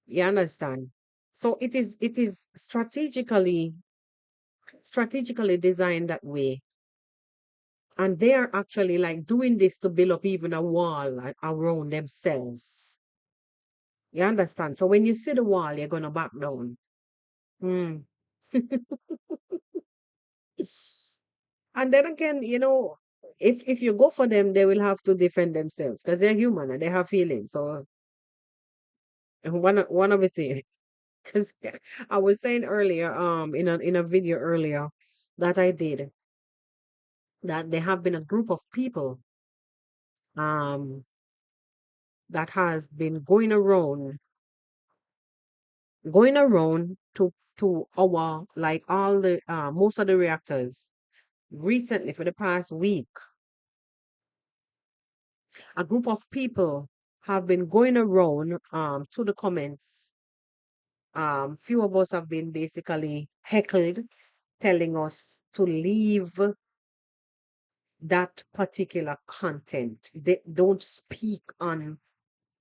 You understand? So it is strategically designed that way. And they are actually like doing this to build up even a wall around themselves. You understand? So when you see the wall, you're gonna back down. Hmm. And then again, if you go for them, they will have to defend themselves because they're human and they have feelings. So one of us here, because I was saying earlier, in a video earlier that I did, that there have been a group of people um that has been going around to our, like, all the most of the reactors recently. For the past week, a group of people have been going around to the comments. Few of us have been basically heckled, telling us to leave that particular content. They don't speak on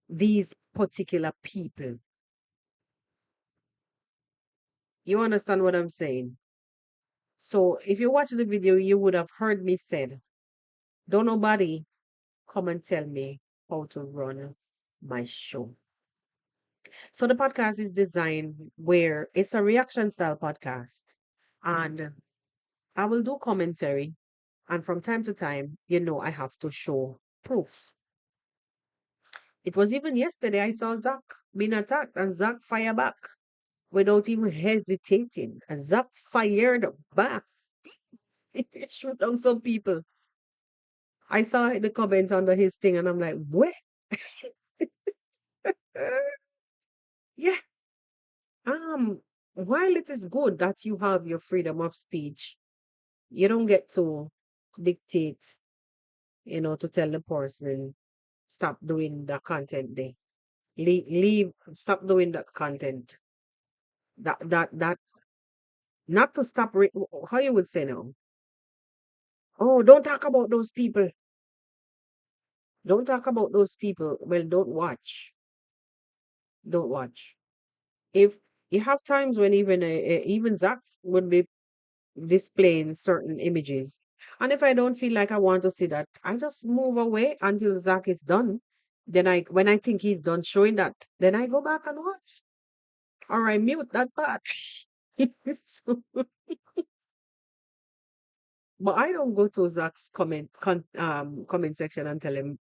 these particular people. You understand what I'm saying? So if you watch the video, you would have heard me said, don't nobody come and tell me how to run my show. So the podcast is designed where it's a reaction style podcast. And I will do commentary. And from time to time, I have to show proof. It was even yesterday I saw Zach being attacked and Zach fire back without even hesitating. And Zach fired back. It shoot down some people. I saw the comment under his thing and I'm like, what? Yeah. While it is good that you have your freedom of speech, you don't get to dictate, to tell the person, stop doing the content they stop doing that content. That not to stop, how you would say no. Oh, don't talk about those people. Don't talk about those people. Well, don't watch. Don't watch. If you have times when even Zach would be displaying certain images. And if I don't feel like I want to see that, I just move away until Zach is done. Then when I think he's done showing that, then I go back and watch. Or I mute that part. So, but I don't go to Zach's comment section and tell him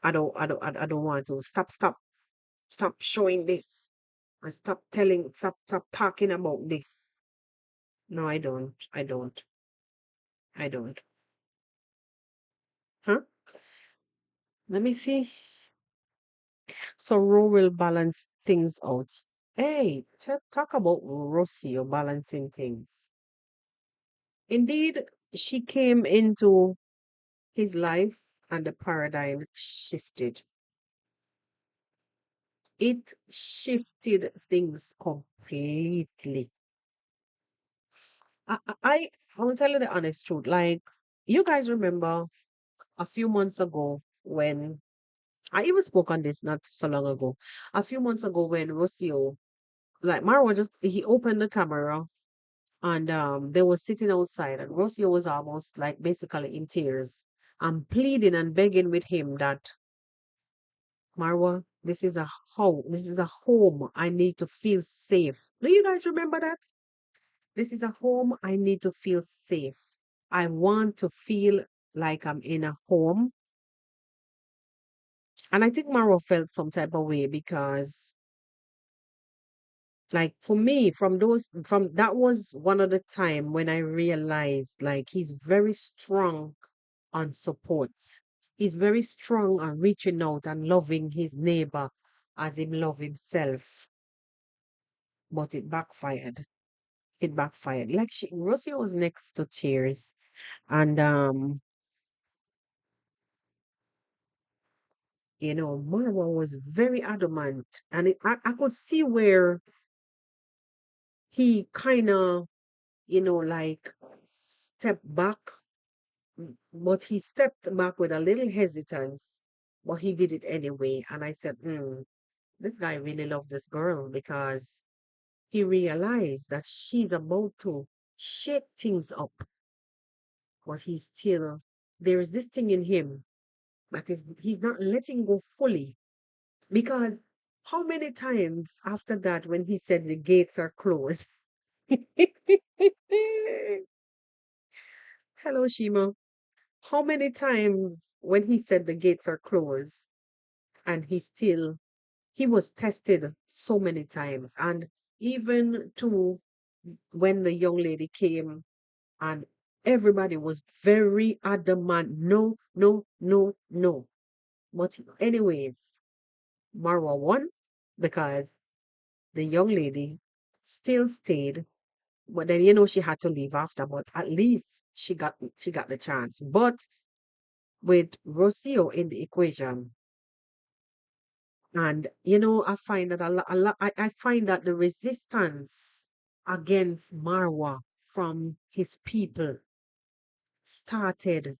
I don't want to. Stop showing this. And stop talking about this. No, I don't. I don't. I don't. Huh? Let me see. So Ro will balance things out. Hey, talk about Rocio balancing things. Indeed, she came into his life and the paradigm shifted. It shifted things completely. I, I, I I will tell you the honest truth. Like, you guys remember a few months ago when I even spoke on this not so long ago. A few months ago when Rocio, like Marwa, just he opened the camera and they were sitting outside and Rocio was almost like basically in tears and pleading and begging with him that, Marwa, this is a home. I need to feel safe. Do you guys remember that? This is a home. I need to feel safe. I want to feel like I'm in a home. And I think Marwa felt some type of way because Like for me, from that was one of the time when I realized like he's very strong on support. He's very strong on reaching out and loving his neighbor as him love himself. But it backfired. It backfired. Like Rocio was next to tears. And Marwa was very adamant. And I could see where he kind of, like stepped back, but he stepped back with a little hesitance, but he did it anyway. And I said, this guy really loved this girl because he realized that she's about to shake things up, but there is this thing in him that is, he's not letting go fully. Because how many times after that, when he said the gates are closed? Hello, Shima. How many times when he said the gates are closed and he was tested so many times. And even to when the young lady came and everybody was very adamant, no, no, no, no. But anyways, Marwa won because the young lady still stayed. But then she had to leave after, but at least she got the chance. But with Rocio in the equation, and I find that I find that the resistance against Marwa from his people started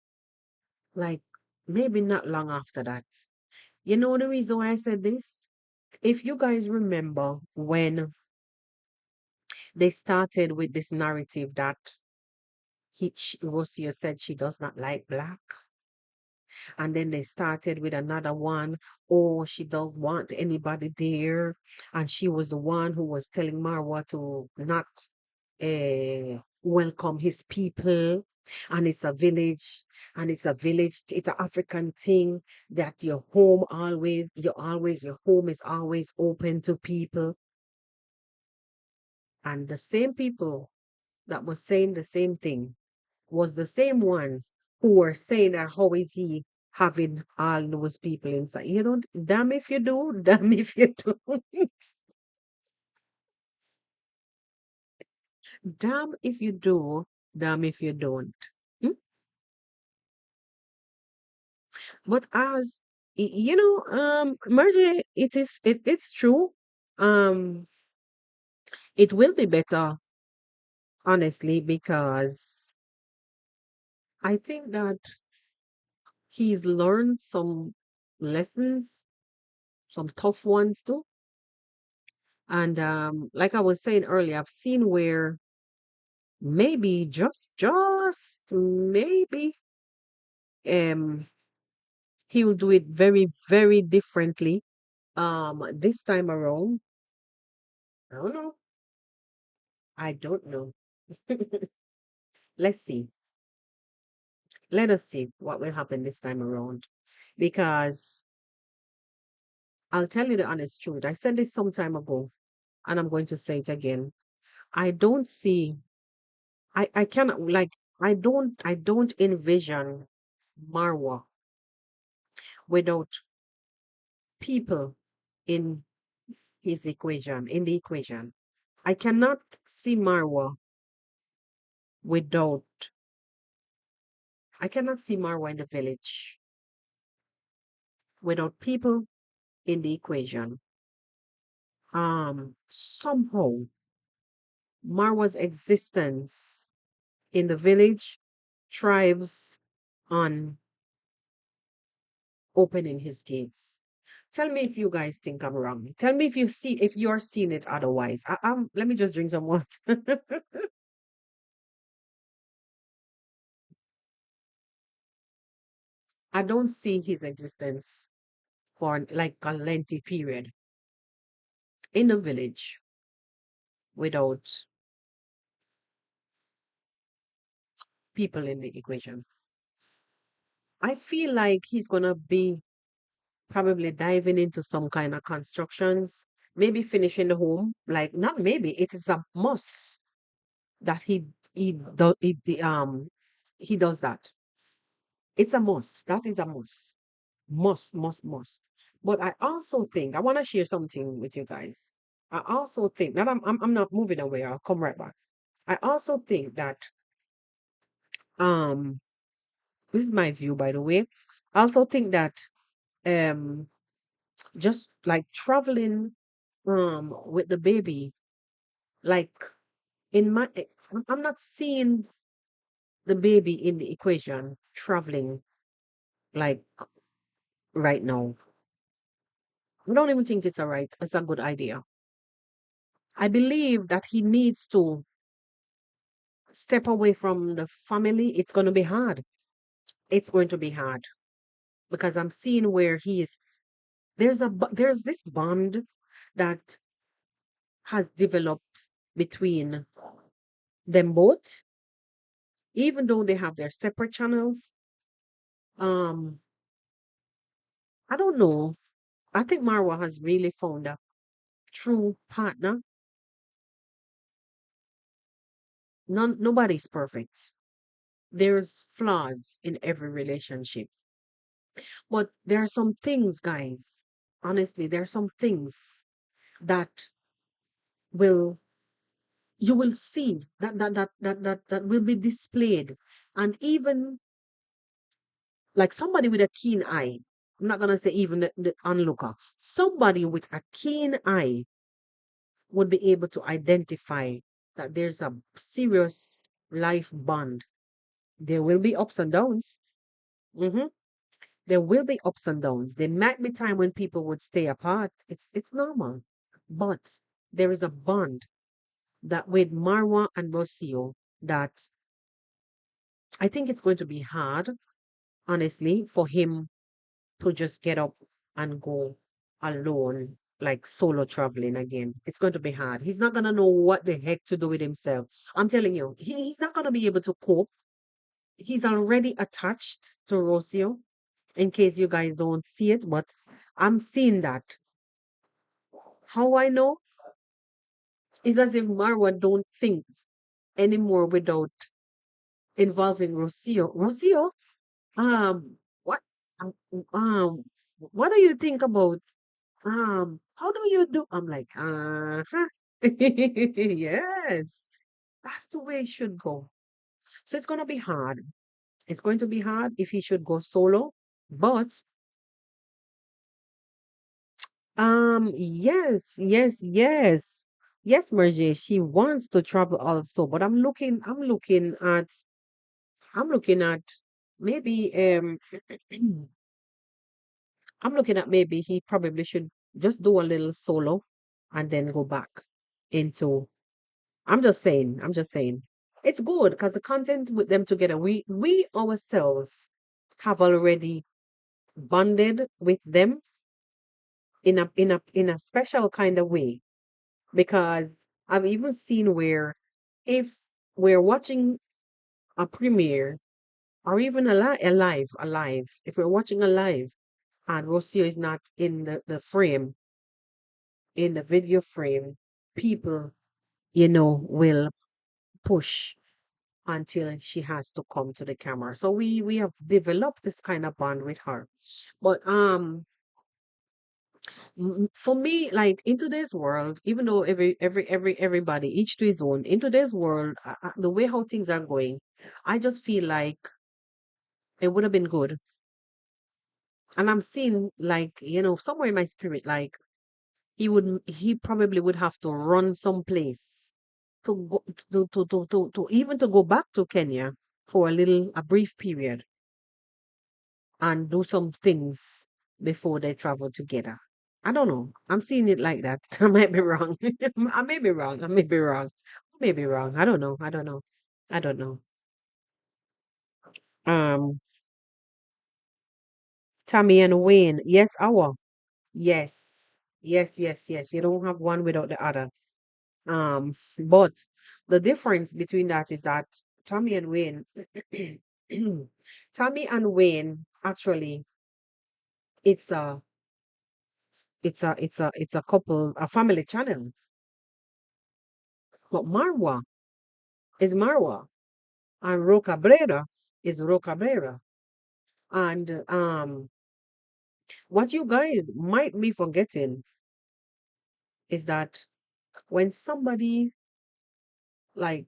like maybe not long after that. You know the reason why I said this? If you guys remember when they started with this narrative that Rocio said she does not like black, and then they started with another one. Oh, she don't want anybody there. And she was the one who was telling Marwa to not welcome his people. And it's an African thing that your home is always open to people. And the same people that was saying the same thing was the same ones who were saying that how is he having all those people inside? You don't, damn if you do, damn if you don't. Damn if you do, damn if you don't. Hmm? But Margie, it's true. Um, it will be better, honestly, because I think that he's learned some lessons, some tough ones too. And like I was saying earlier, I've seen where maybe just maybe um he will do it very, very differently. This time around. I don't know. I don't know. Let's see. Let us see what will happen this time around. Because I'll tell you the honest truth. I said this some time ago, and I'm going to say it again. I don't see I cannot like I don't envision Marwa without people in in the equation. I cannot see Marwa without, I cannot see Marwa in the village without people in the equation. Somehow Marwa's existence in the village thrives on opening his gates. Tell me if you guys think I'm wrong. Tell me if you're seeing it otherwise. Let me just drink some water. I don't see his existence for like a lengthy period in the village without people in the equation. I feel like he's gonna be probably diving into some kind of constructions. maybe finishing the home. Like not maybe, it is a must that he does that. It's a must. That is a must. Must, must, must. But I also think I want to share something with you guys. I also think that I'm not moving away. I'll come right back. I also think that um this is my view, by the way. I also think that um just like traveling with the baby, like in my I'm not seeing the baby in the equation traveling like right now. I don't even think it's a good idea. I believe that he needs to step away from the family. It's going to be hard. It's going to be hard because I'm seeing where he is. There's this bond that has developed between them both, even though they have their separate channels. Um, I don't know. I think Marwa has really found a true partner. Nobody's perfect. There's flaws in every relationship. But there are some things, guys. Honestly, there are some things that will you will see that will be displayed. And even like somebody with a keen eye, I'm not gonna say even the onlooker, somebody with a keen eye would be able to identify that there's a serious life bond. There will be ups and downs. Hmm. There will be ups and downs. There might be time when people would stay apart. It's normal. But there is a bond that with Marwa and Rocio that I think it's going to be hard, honestly, for him to just get up and go alone, like solo traveling again. It's going to be hard. He's not going to know what the heck to do with himself. I'm telling you, he's not going to be able to cope. He's already attached to Rocio, in case you guys don't see it, but I'm seeing that. How I know is as if Marwa don't think anymore without involving Rocio. Rocio, what, um, um, what do you think about, how do you do? I'm like, uh-huh. Yes, that's the way it should go. So it's gonna be hard. It's going to be hard if he should go solo, but yes, yes, yes. Yes, Margie, she wants to travel also, but I'm looking at maybe I'm looking at maybe he probably should just do a little solo and then go back into. I'm just saying. It's good because the content with them together, we ourselves have already bonded with them in a special kind of way because I've even seen where if we're watching a premiere or even a live, if we're watching a live and Rocio is not in the frame, in the video frame, people, will push until she has to come to the camera. So we have developed this kind of bond with her. But for me, like in today's world, even though everybody each to his own, in today's world, the way how things are going, I just feel like it would have been good. And I'm seeing like, somewhere in my spirit, like he probably would have to run someplace to go to even to go back to Kenya for a brief period and do some things before they travel together. I don't know. I'm seeing it like that. I might be wrong. I may be wrong. I may be wrong. I may be wrong. I don't know. I don't know. I don't know. Um, Tammy and Wayne. Yes, our. Yes. Yes, yes, yes. You don't have one without the other. But the difference between that is that Tommy and Wayne, Tommy and Wayne, actually, it's it's a couple, a family channel. But Marwa is Marwa, and Rocabrera is Rocabrera. And what you guys might be forgetting is that when somebody, like,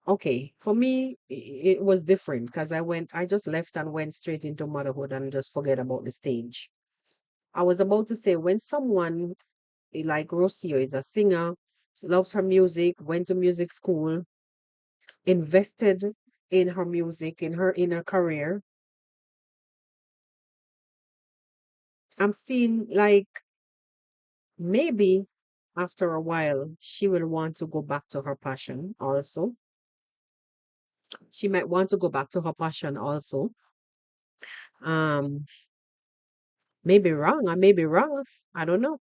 okay, for me, it was different because I just left and went straight into motherhood and just forget about the stage. I was about to say, when someone like Rocio is a singer, loves her music, went to music school, invested in her music, in her career, I'm seeing like maybe after a while she will want to go back to her passion also. She might want to go back to her passion also. Um, maybe wrong. I may be wrong. I don't know.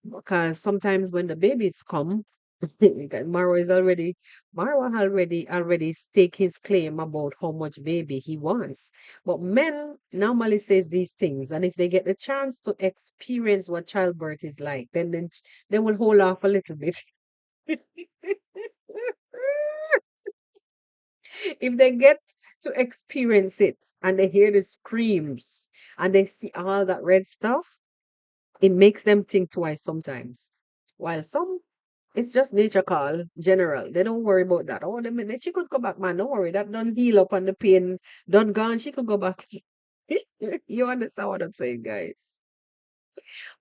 Because sometimes when the babies come, because Marwa already stake his claim about how much baby he wants. But men normally says these things, and if they get the chance to experience what childbirth is like, then they will hold off a little bit. If they get to experience it and they hear the screams and they see all that red stuff, it makes them think twice sometimes. While some, it's just nature call, general. They don't worry about that. Oh, the minute she could go back, man. Don't worry. That done heal up and the pain done gone. She could go back. You understand what I'm saying, guys?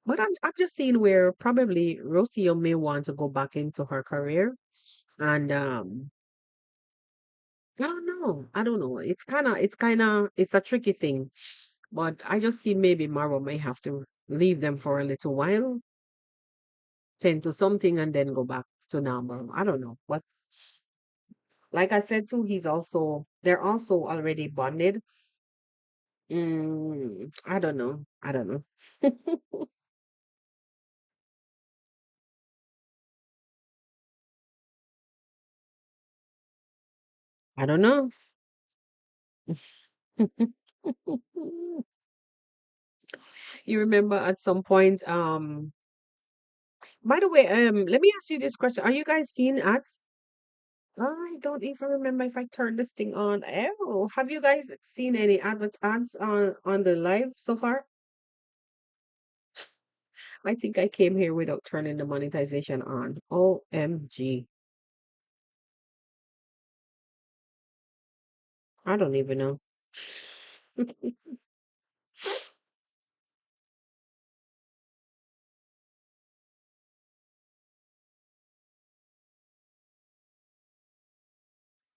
But I'm just seeing where probably Rocio may want to go back into her career. And I don't know. I don't know. It's a tricky thing. But I just see maybe Marwa may have to leave them for a little while, tend to something, and then go back to normal. I don't know. But like I said too, they're also already bonded. I don't know. I don't know. I don't know. You remember at some point, by the way, let me ask you this question. Are you guys seeing ads? I don't even remember if I turned this thing on. Oh, have you guys seen any ads on the live so far? I think I came here without turning the monetization on. OMG. I don't even know.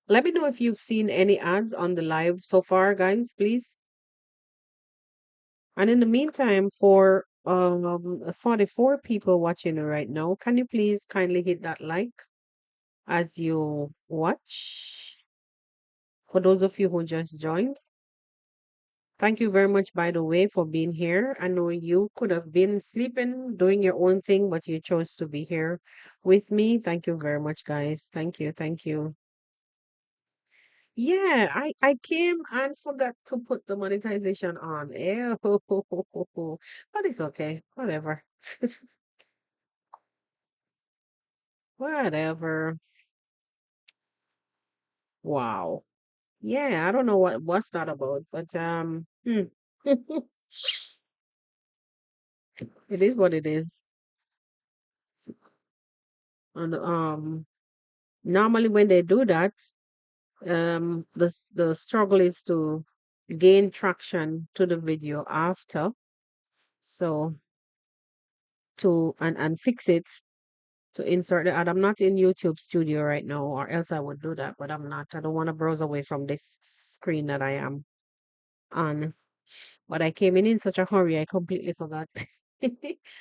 Let me know if you've seen any ads on the live so far, guys, please. And in the meantime, for 44 people watching right now, can you please kindly hit that like as you watch? For those of you who just joined, thank you very much, by the way, for being here. I know you could have been sleeping, doing your own thing, but you chose to be here with me. Thank you very much, guys. Thank you. Thank you. Yeah, I came and forgot to put the monetization on. Ew. But it's okay. Whatever. Whatever. Wow. Yeah, I don't know what's that about, but it is what it is. And normally when they do that, the struggle is to gain traction to the video after. So and fix it to insert the ad. I'm not in YouTube Studio right now, or else I would do that, but I'm not. I don't want to browse away from this screen that I am on. But I came in such a hurry, I completely forgot.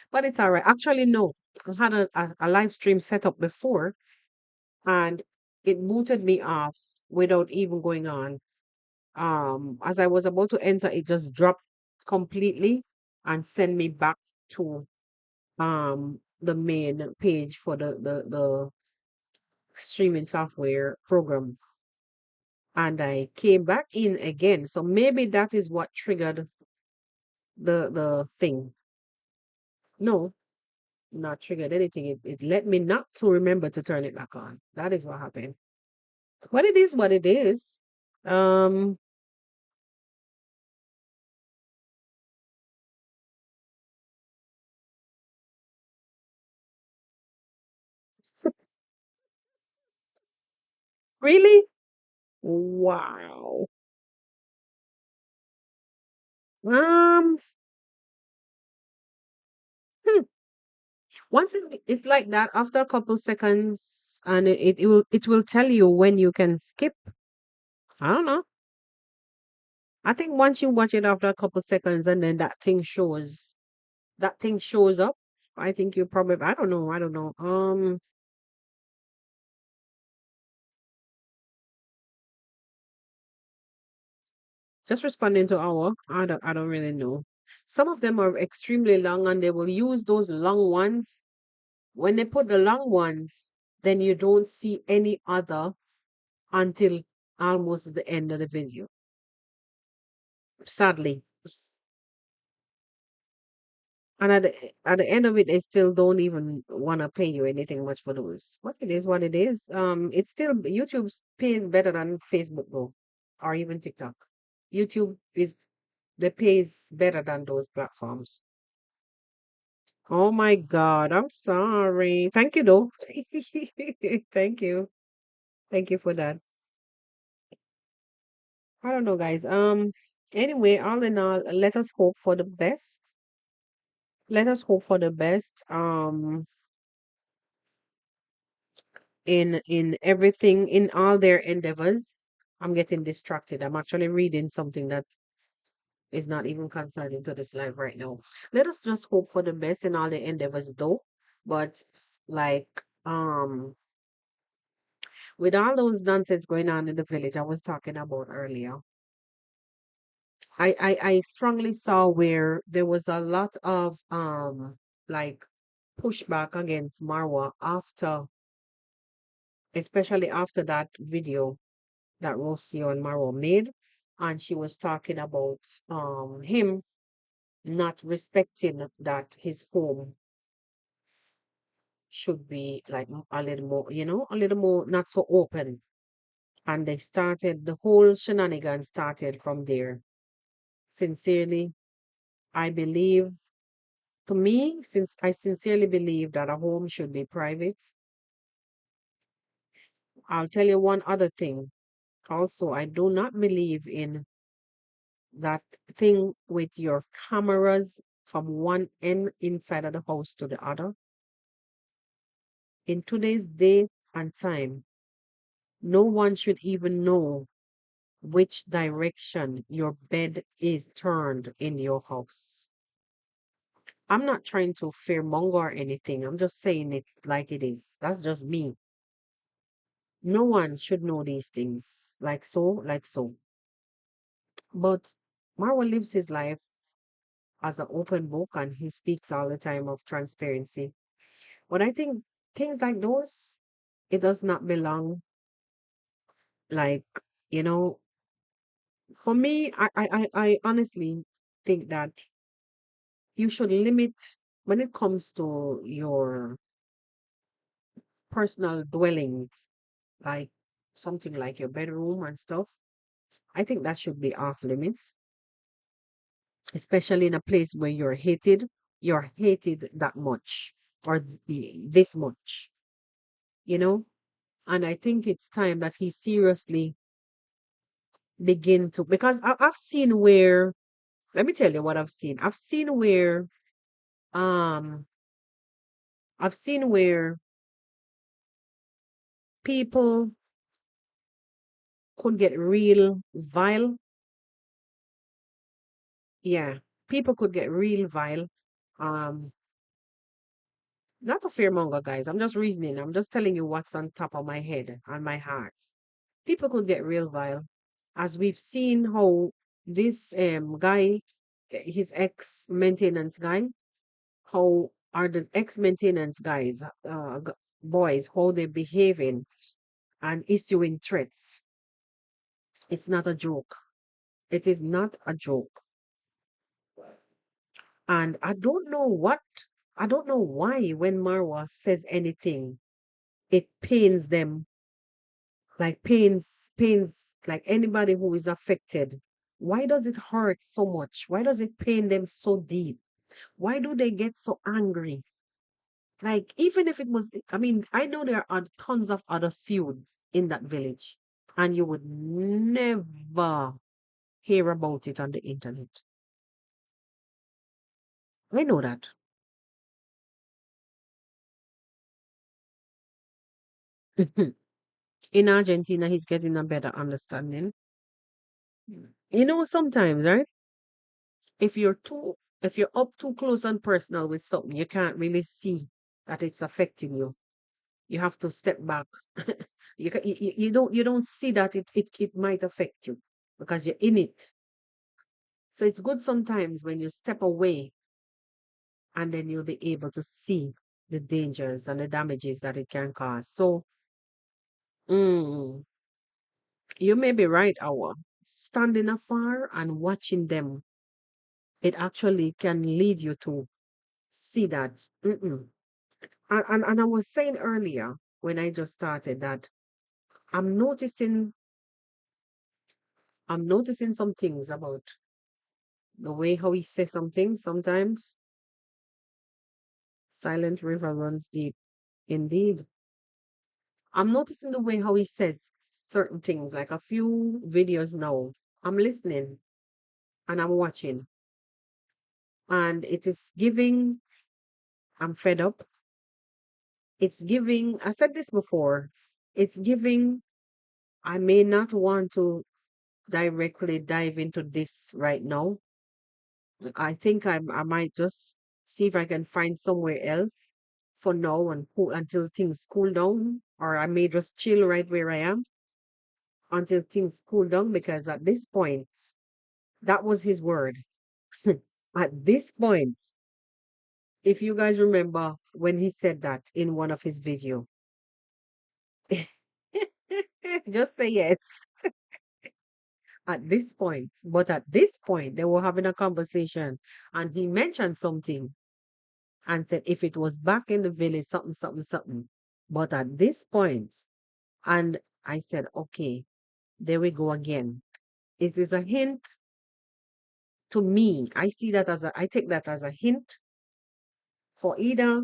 But it's all right. Actually, no. I had a live stream set up before, and it booted me off without even going on. As I was about to enter, it just dropped completely and sent me back to the main page for the streaming software program, and I came back in again. So maybe that is what triggered the thing. No, not triggered anything. It let me not to remember to turn it back on. That is what happened. What it is, what it is. Um, really? Wow. Um, hmm. Once it's like that, after a couple seconds, and it will tell you when you can skip. I don't know. I think once you watch it after a couple seconds, and then that thing shows up. I think you probably. I don't know. I don't know. Just responding to our. I don't really know. Some of them are extremely long, and they will use those long ones. When they put the long ones, then you don't see any other until almost the end of the video. Sadly. And at the end of it, they still don't even want to pay you anything much for those. What it is, what it is. It's still YouTube pays better than Facebook though, or even TikTok. YouTube is the pays better than those platforms. Oh my God, I'm sorry. Thank you though. Thank you. Thank you for that. I don't know, guys. Anyway, all in all, let us hope for the best. Let us hope for the best. In everything, in all their endeavors. I'm getting distracted. I'm actually reading something that is not even concerning to this live right now. Let us just hope for the best in all their endeavors though. But like with all those nonsense going on in the village I was talking about earlier, I strongly saw where there was a lot of like pushback against Marwa after, especially after that video that Rocio and Maro made, and she was talking about him not respecting that his home should be like a little more, a little more not so open. And the whole shenanigan started from there. Sincerely, I believe, to me, since I sincerely believe that a home should be private. I'll tell you one other thing. Also, I do not believe in that thing with your cameras from one end inside of the house to the other. In today's day and time, no one should even know which direction your bed is turned in your house. I'm not trying to fearmonger or anything. I'm just saying it like it is. That's just me. No one should know these things. Like so, like so. But Marwa lives his life as an open book and he speaks all the time of transparency. But I think things like those, it does not belong. Like, you know, for me, I honestly think that you should limit when it comes to your personal dwelling, like something like your bedroom and stuff. I think that should be off limits, especially in a place where you're hated that much or this much, you know? And I think it's time that he seriously begin to, because I've seen where, let me tell you what I've seen. Um I've seen where people could get real vile. Yeah, people could get real vile. Um, Not a fearmonger, guys. I'm just reasoning. I'm just telling you what's on top of my head and my heart. People could get real vile, as we've seen how this guy, his ex maintenance guy, how are the ex maintenance guys, boys, how they're behaving and issuing threats. It's not a joke. It is not a joke. And I don't know what. I don't know why when Marwa says anything, it pains them, like pains like anybody who is affected. Why does it hurt so much? Why does it pain them so deep? Why do they get so angry? Like, even if it was, I mean, I know there are tons of other feuds in that village, and you would never hear about it on the internet. I know that. In Argentina, he's getting a better understanding. You know, sometimes, right? If you're too, if you're up too close and personal with something, you can't really see that it's affecting you. You have to step back. You don't see that it might affect you because you're in it. So it's good sometimes when you step away and then you'll be able to see the dangers and the damages that it can cause. So, mm, you may be right, Awa. Standing afar and watching them, it actually can lead you to see that. Mm-mm. And I was saying earlier when I just started that I'm noticing I'm noticing some things about the way how he says something sometimes. Silent river runs deep. Indeed. I'm noticing the way how he says certain things, like a few videos now. I'm listening and I'm watching, and it is giving, I'm fed up. It's giving, I said this before, it's giving, I may not want to directly dive into this right now. I think I might just see if I can find somewhere else for now and cool until things cool down, or I may just chill right where I am until things cool down because at this point, that was his word. At this point, if you guys remember when he said that in one of his video, just say yes. At this point, but at this point, they were having a conversation, and he mentioned something and said if it was back in the village, something, something, something. But at this point, and I said, okay, there we go again. It is a hint to me. I see that as I take that as a hint for either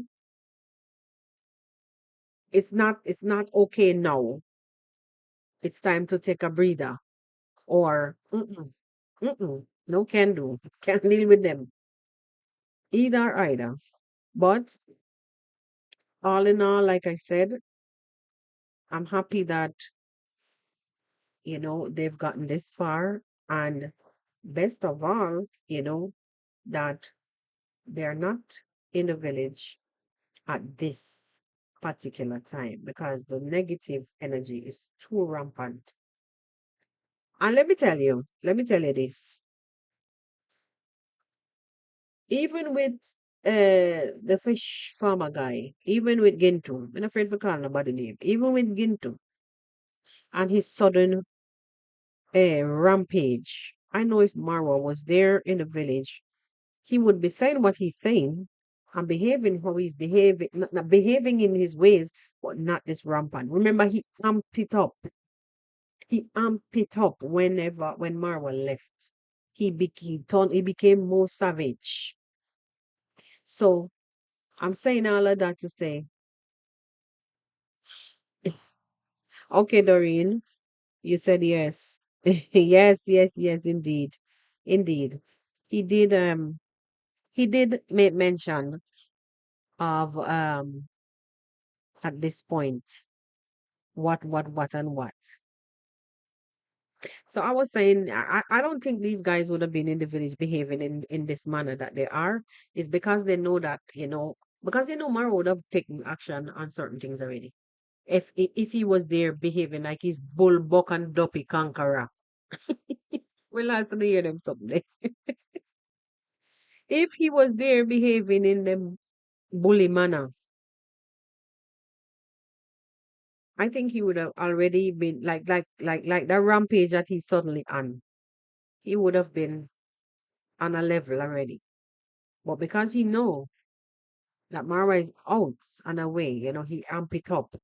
it's not okay now. It's time to take a breather. Or no can do. Can't deal with them. Either. But all in all, like I said, I'm happy that, they've gotten this far. And best of all, that they're not in the village at this particular time because the negative energy is too rampant. And let me tell you this. Even with the fish farmer guy, even with Gintu, I'm not afraid to call nobody name, even with Gintu and his sudden rampage. I know if Marwa was there in the village, he would be saying what he's saying and behaving how he's behaving, not behaving in his ways, but not this rampant. Remember, he amped it up. He amped it up when Marwa left. He became more savage. So I'm saying all of that to say, okay, Doreen, you said yes. Yes, yes, yes, indeed. Indeed. He did he did make mention of at this point what and what. So I was saying I don't think these guys would have been in the village behaving in this manner that they are. It's because they know that, because Mara would have taken action on certain things already. If he was there behaving like he's bull buck and duppy conqueror. We'll have to hear them someday. If he was there behaving in the bully manner, I think he would have already been like that rampage that he's suddenly on. He would have been on a level already. But because he know, That Mara is out and away. He amp it up.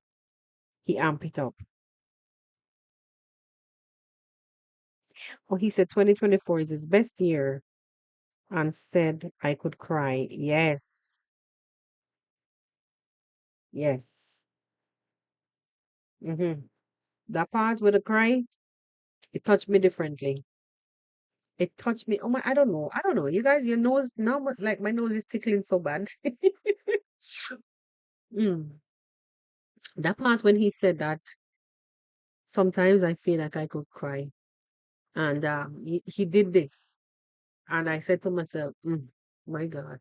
He amp it up. Oh, he said 2024 is his best year and said I could cry. Yes. Yes. Mm-hmm. That part with the cry, it touched me differently. It touched me. Oh my, I don't know. I don't know. You guys, your nose now, like my nose is tickling so bad. Mm. That part when he said that, sometimes I feel like I could cry. And he did this. And I said to myself, my God.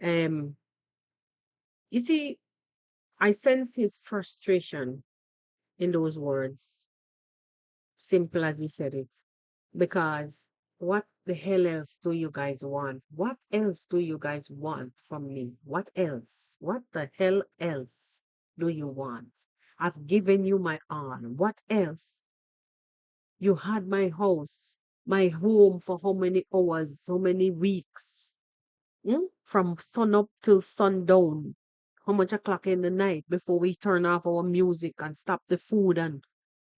Um, you see, I sense his frustration in those words, simple as he said it. Because what the hell else do you guys want? What else do you guys want from me? What else? What the hell else do you want? I've given you my all. What else? You had my house, my home for how many hours, so many weeks? From sun up till sundown. How much o'clock in the night before we turn off our music and stop the food and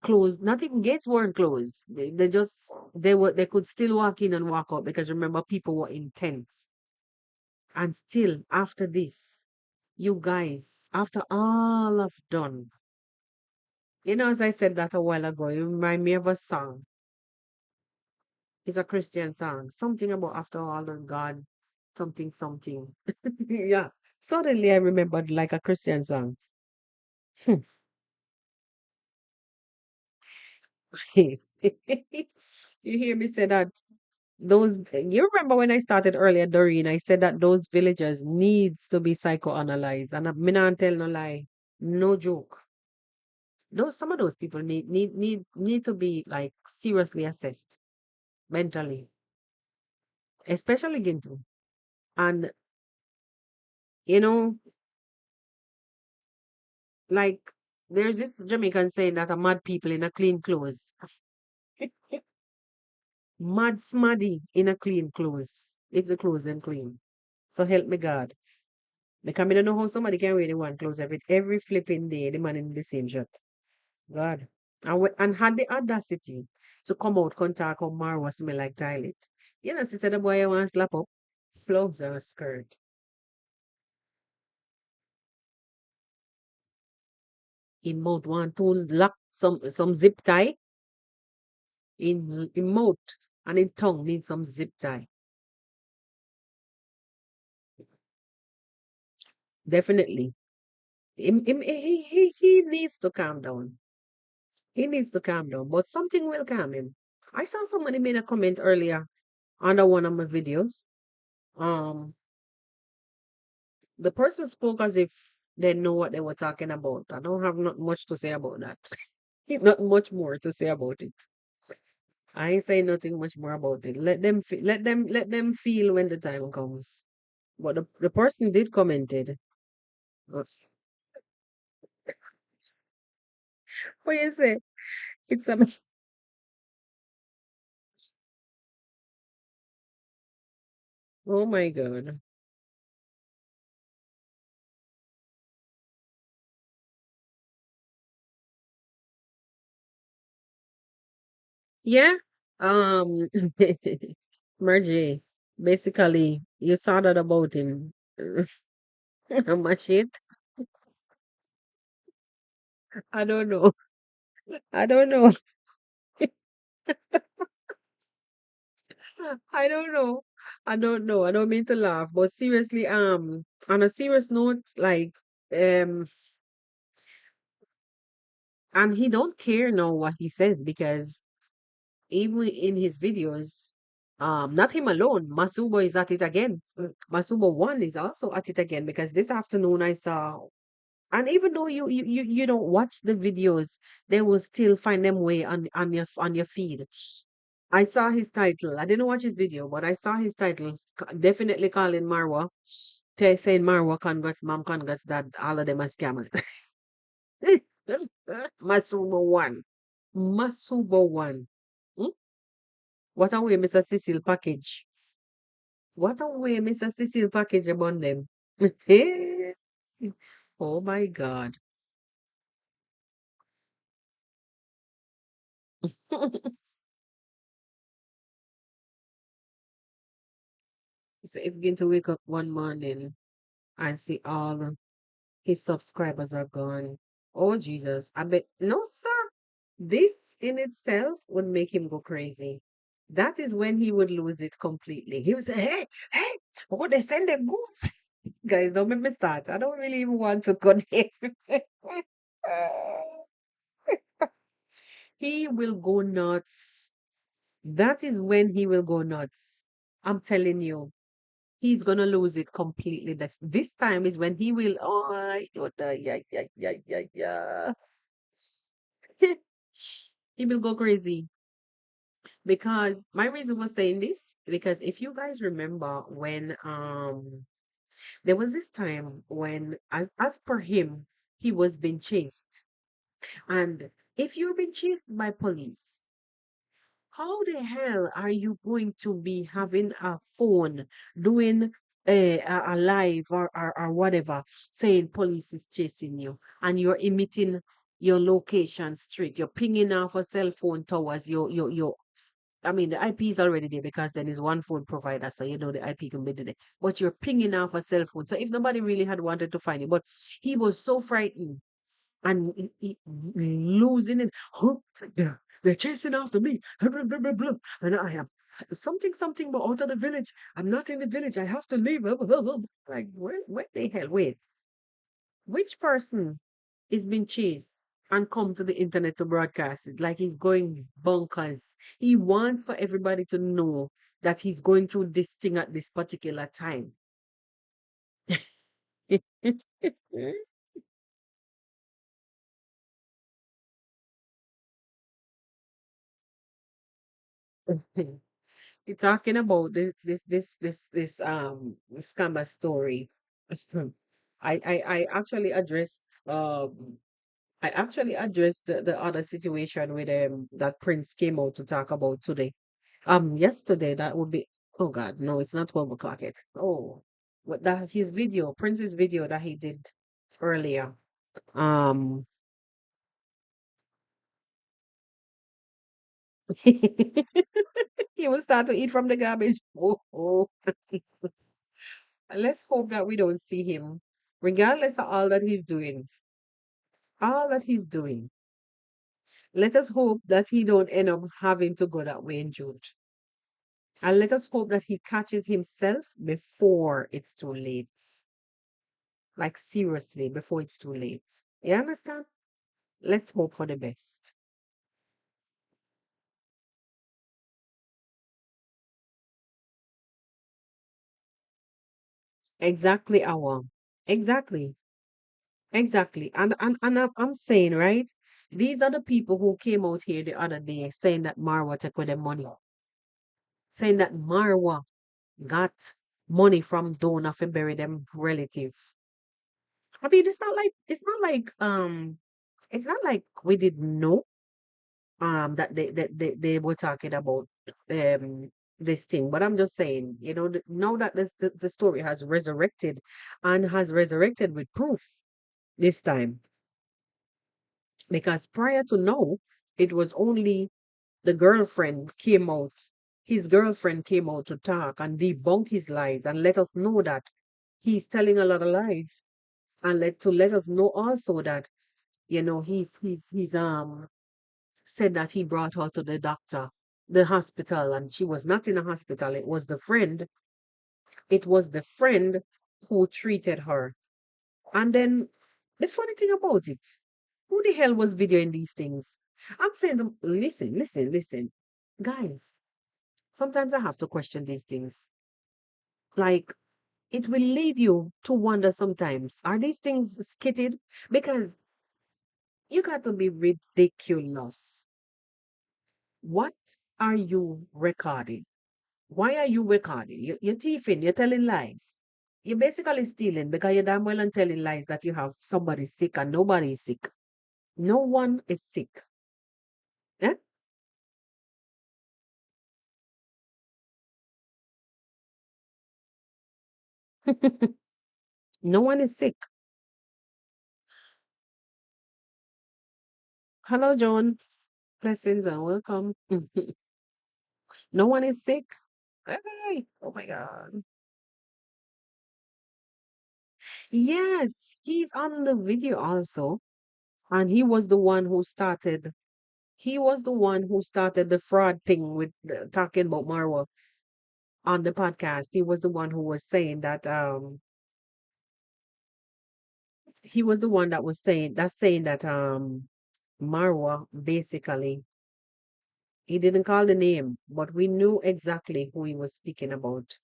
close? Not even gates weren't closed. They could still walk in and walk out because remember people were intense. And still after this, you guys, after all I've done, as I said that a while ago, it remind me of a song. It's a Christian song. Something about after all of God, something, something. Yeah. Suddenly I remembered like a Christian song. Hmm. You hear me say that you remember when I started earlier, Doreen, I said that those villagers needs to be psychoanalyzed. And me not tell no lie. No joke. Some of those people need to be like seriously assessed mentally, especially Gintu. And you know, like there's this Jamaican saying that a mad people in a clean clothes. Mad smaddy in a clean clothes. If the clothes them clean. So help me God. Because I don't know how somebody can wear the one clothes every flipping day, the man in the same shirt. God. And had the audacity to come out, contact how Marwa smell like toilet. Sister, the boy I want to slap up. Flows or skirt. In mouth want to lock some zip tie. In mouth and in tongue need some zip tie. Definitely. He needs to calm down. He needs to calm down, but something will calm him. I saw somebody made a comment earlier under one of my videos. Um, the person spoke as if they know what they were talking about. I don't have not much to say about that. Not much more to say about it. I ain't saying nothing much more about it. Let them feel when the time comes. But the person did commented. What you say? It's a oh my God. Yeah. Um Margie, basically you saw that about him. How much it? I don't know. I don't know. I don't know. I don't know. I don't mean to laugh, but seriously, on a serious note, like, um, and he don't care now what he says because even in his videos, not him alone, Masubo is at it again. Masubo one is also at it again because this afternoon I saw, and even though you don't watch the videos, they will still find them way on your feed. I saw his title. I didn't watch his video, but I saw his title. Definitely calling Marwa. Saying Marwa, congrats, mom, congrats, dad. All of them are scammers. Masubo one. Masubo one. Hmm? What a way, Mr. Cecil package. What a way, Mr. Cecil package upon them. Oh my God. So if going to wake up one morning and see all his subscribers are gone. Oh Jesus. I bet no sir. This in itself would make him go crazy. That is when he would lose it completely. He would say, hey, hey, oh, they send them goods. Guys, don't make me start. I don't really even want to go there. He will go nuts. That is when he will go nuts. I'm telling you, he's gonna lose it completely. This time is when he will. Oh, yeah, yeah, yeah, yeah, yeah. He will go crazy because my reason for saying this because if you guys remember when there was this time when as per him he was being chased, and if you're being chased by police, how the hell are you going to be having a phone doing a live or whatever saying police is chasing you and you're emitting your location straight, you're pinging off a cell phone towards your I mean the IP is already there because then is one phone provider, so you know the IP can be there, but you're pinging off a cell phone, so if nobody really had wanted to find you, but he was so frightened and losing it. Oh, they're chasing after me. Blah, blah, blah, blah. And I am something, but out of the village. I'm not in the village. I have to leave. Like, where the hell? Wait, which person is being chased and come to the internet to broadcast it? Like he's going bonkers. He wants for everybody to know that he's going through this thing at this particular time. You're talking about this scammer story. I actually addressed the other situation with that Prince came out to talk about today. Yesterday that would be, oh God, no, it's not 12 o'clock yet. Oh, what that his video, Prince's video that he did earlier. Um he will start to eat from the garbage. Oh. Let's hope that we don't see him, regardless of all that he's doing. All that he's doing. Let us hope that he don't end up having to go that way in June. And let us hope that he catches himself before it's too late. Like seriously, before it's too late. You understand? Let's hope for the best. Exactly, our. Exactly. Exactly. And I'm saying, right? These are the people who came out here the other day saying that Marwa took with their money. Saying that Marwa got money from donor to bury them relative. I mean, it's not like we didn't know that they were talking about this thing. But I'm just saying, now that the story has resurrected and has resurrected with proof this time, because prior to now, it was only the girlfriend came out, his girlfriend came out to talk and debunk his lies and let us know that he's telling a lot of lies, and let us know also that he's said that he brought her to the hospital, and she was not in a hospital. It was the friend who treated her. And then the funny thing about it, who the hell was videoing these things? I'm saying, listen, listen, listen, guys. Sometimes I have to question these things. Like, it will lead you to wonder sometimes, are these things skitted? Because you got to be ridiculous. What are you recording? Why are you recording? You're thieving, you're telling lies. You're basically stealing because you're damn well and telling lies that you have somebody sick and nobody is sick. No one is sick. Eh? No one is sick. Hello, John. Blessings and welcome. No one is sick. Hey, oh my God. Yes, he's on the video also. And he was the one who started the fraud thing with talking about Marwa on the podcast. He was the one who was saying that he was the one that was saying that Marwa basically he didn't call the name, but we knew exactly who he was speaking about.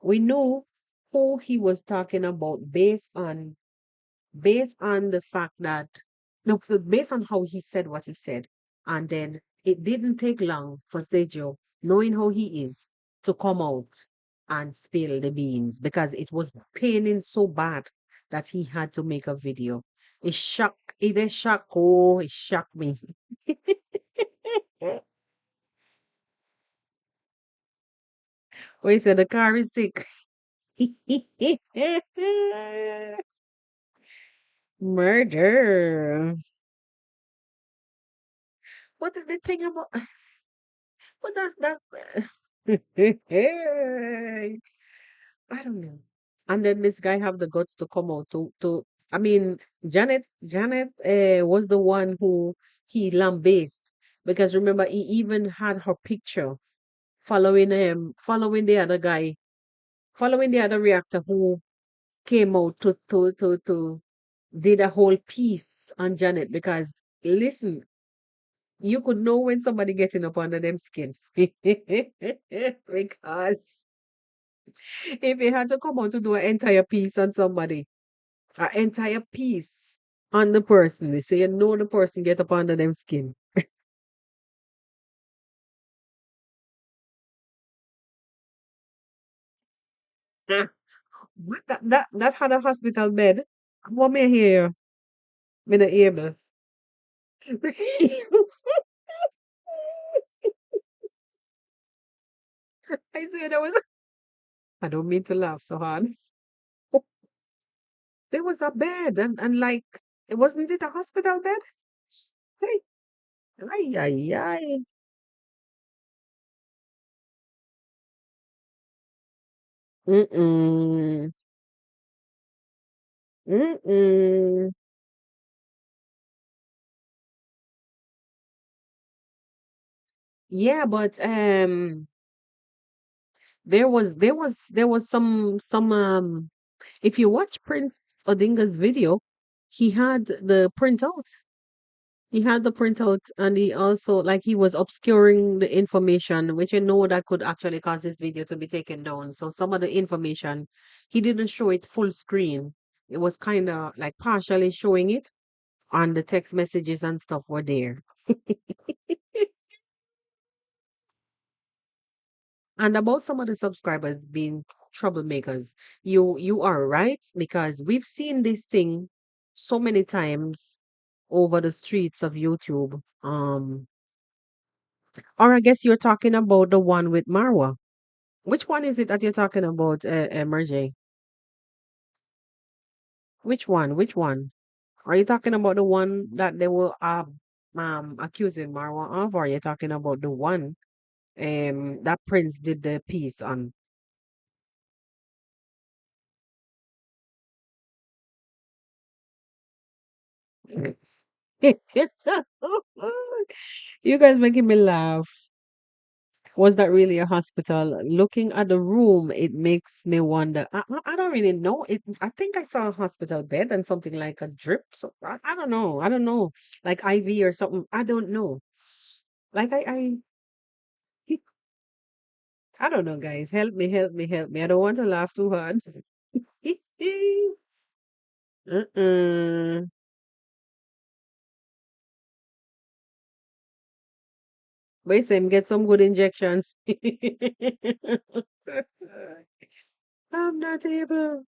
We knew who he was talking about based on the fact that based on how he said what he said, and then it didn't take long for Sergio, knowing how he is, to come out and spill the beans because it was paining so bad that he had to make a video. It shocked me. Oh, he said the car is sick. Murder. What is the thing about? But that's I don't know. And then this guy have the guts to come out to I mean Janet was the one who he lambasted because remember he even had her picture following the other guy following the other reactor who came out to did a whole piece on Janet because listen, you could know when somebody getting up under them skin. Because if he had to come out to do an entire piece on somebody, an entire piece on the person, so you know the person get up under them skin. Ah, what that had a hospital bed. What may I hear? Me not able. I said there was. I don't mean to laugh so hard. There was a bed and like it wasn't it a hospital bed? Hey, ay ay ay. Mm-mm. Mm-mm. Yeah, but there was some if you watch Prince Odinga's video, he had the printout. He had the printout and he also like he was obscuring the information, which you know that could actually cause this video to be taken down. So some of the information he didn't show it full screen. It was kind of like partially showing it and the text messages and stuff were there. And about some of the subscribers being troublemakers, you are right because we've seen this thing so many times over the streets of YouTube. Or I guess you're talking about the one with Marwa. Which one is it that you're talking about, Marjay? Which one? Which one? Are you talking about the one that they were accusing Marwa of, or are you talking about the one that Prince did the piece on? You guys making me laugh. Was that really a hospital? Looking at the room, it makes me wonder. I don't really know. I think I saw a hospital bed and something like a drip. So I don't know. I don't know. Like IV or something. I don't know. Like I don't know, guys. Help me, help me, help me. I don't want to laugh too hard. Uh-uh. But him get some good injections. I'm not able.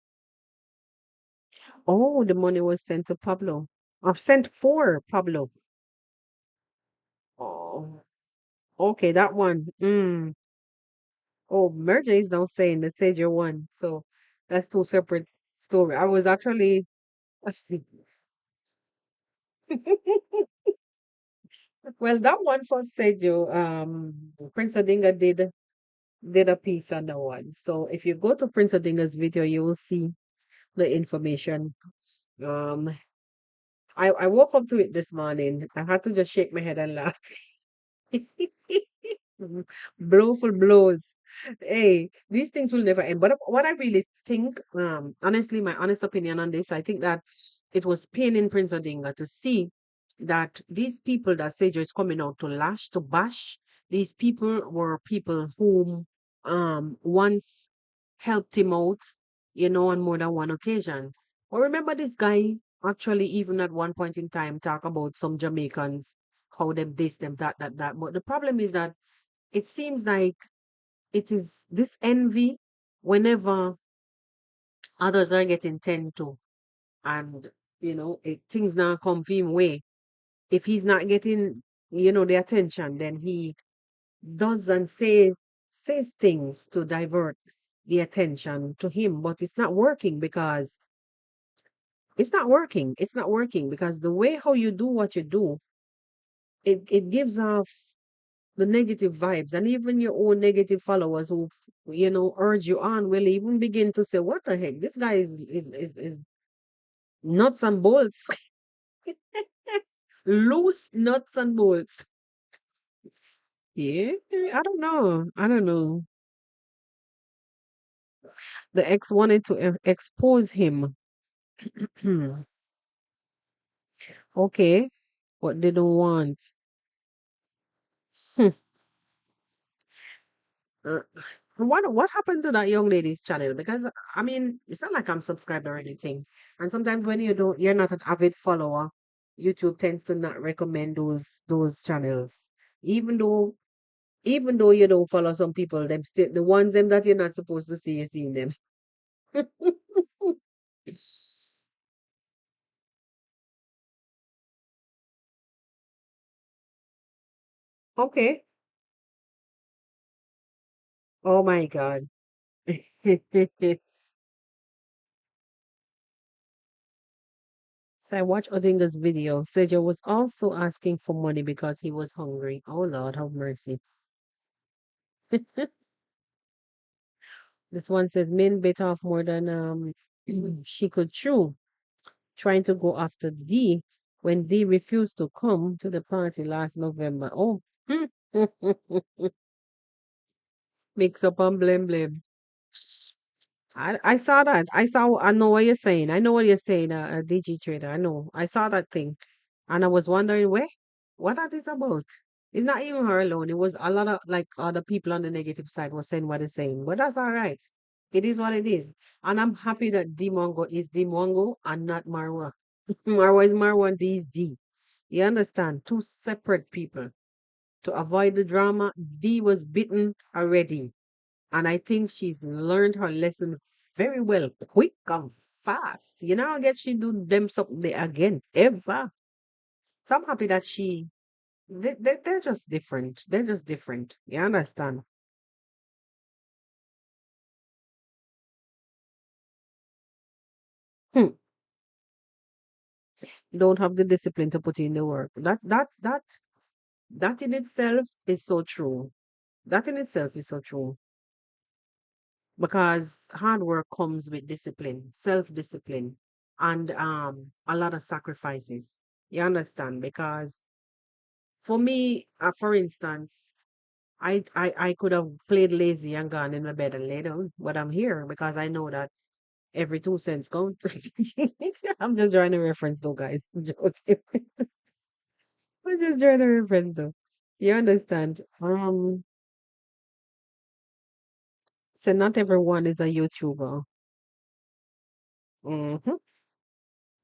Oh, the money was sent to Pablo. Or sent for Pablo. Oh, okay, that one. Oh, merger is now saying the Sager one. So that's two separate story. I was actually well, that one first said you Prince Odinga did a piece on that one. So if you go to Prince Odinga's video, you will see the information. Um, I woke up to it this morning. I had to just shake my head and laugh. Mhm. Blowful blows. Hey, these things will never end. But what I really think, honestly, my honest opinion on this, I think that it was paining Prince Odinga to see that these people that Sajo is coming out to lash, to bash, these people were people whom once helped him out, on more than one occasion. But remember this guy actually even at one point in time talk about some Jamaicans, how them this, them that. But the problem is that it seems like it is this envy whenever others are getting tend to, and things now come him way. If he's not getting, the attention, then he does and says things to divert the attention to him, but it's not working because it's not working. It's not working because the way how you do what you do, it gives off the negative vibes, and even your own negative followers who urge you on will even begin to say, what the heck, this guy is nuts and bolts. Loose nuts and bolts. Yeah, I don't know. The ex wanted to expose him. Okay, what they don't want. Hmm. Uh, what happened to that young lady's channel? Because I mean, it's not like I'm subscribed or anything. And sometimes when you're not an avid follower, YouTube tends to not recommend those channels. Even though even though you don't follow some people, them still the ones them that you're not supposed to see, you're seeing them. Okay. Oh my God. So I watched Odinga's video. Sergio was also asking for money because he was hungry. Oh Lord, have mercy. This one says Min bit off more than she could chew, trying to go after D when D refused to come to the party last November. Oh, mix up and blame blame. I saw that. I know what you're saying. I know what you're saying, DG Trader. I know. I saw that thing. And I was wondering what that is about. It's not even her alone. It was a lot of like other people on the negative side were saying what they're saying. But that's all right. It is what it is. And I'm happy that Dimongo is Dimongo and not Marwa. Marwa is Marwa and D is D. You understand? Two separate people. To avoid the drama, D was bitten already. And I think she's learned her lesson very well, quick and fast. You know, I guess she do them something there again, ever. So I'm happy that they're just different. They're just different. You understand? Hmm. Don't have the discipline to put in the work. That in itself is so true. That in itself is so true. Because hard work comes with discipline, self-discipline, and a lot of sacrifices. You understand? Because for me, for instance, I could have played lazy and gone in my bed and lay down, but I'm here because I know that every 2 cents counts. I'm just drawing a reference though, guys. I'm joking. I'm just drawing a reference though. You understand? So not everyone is a YouTuber. Hmm.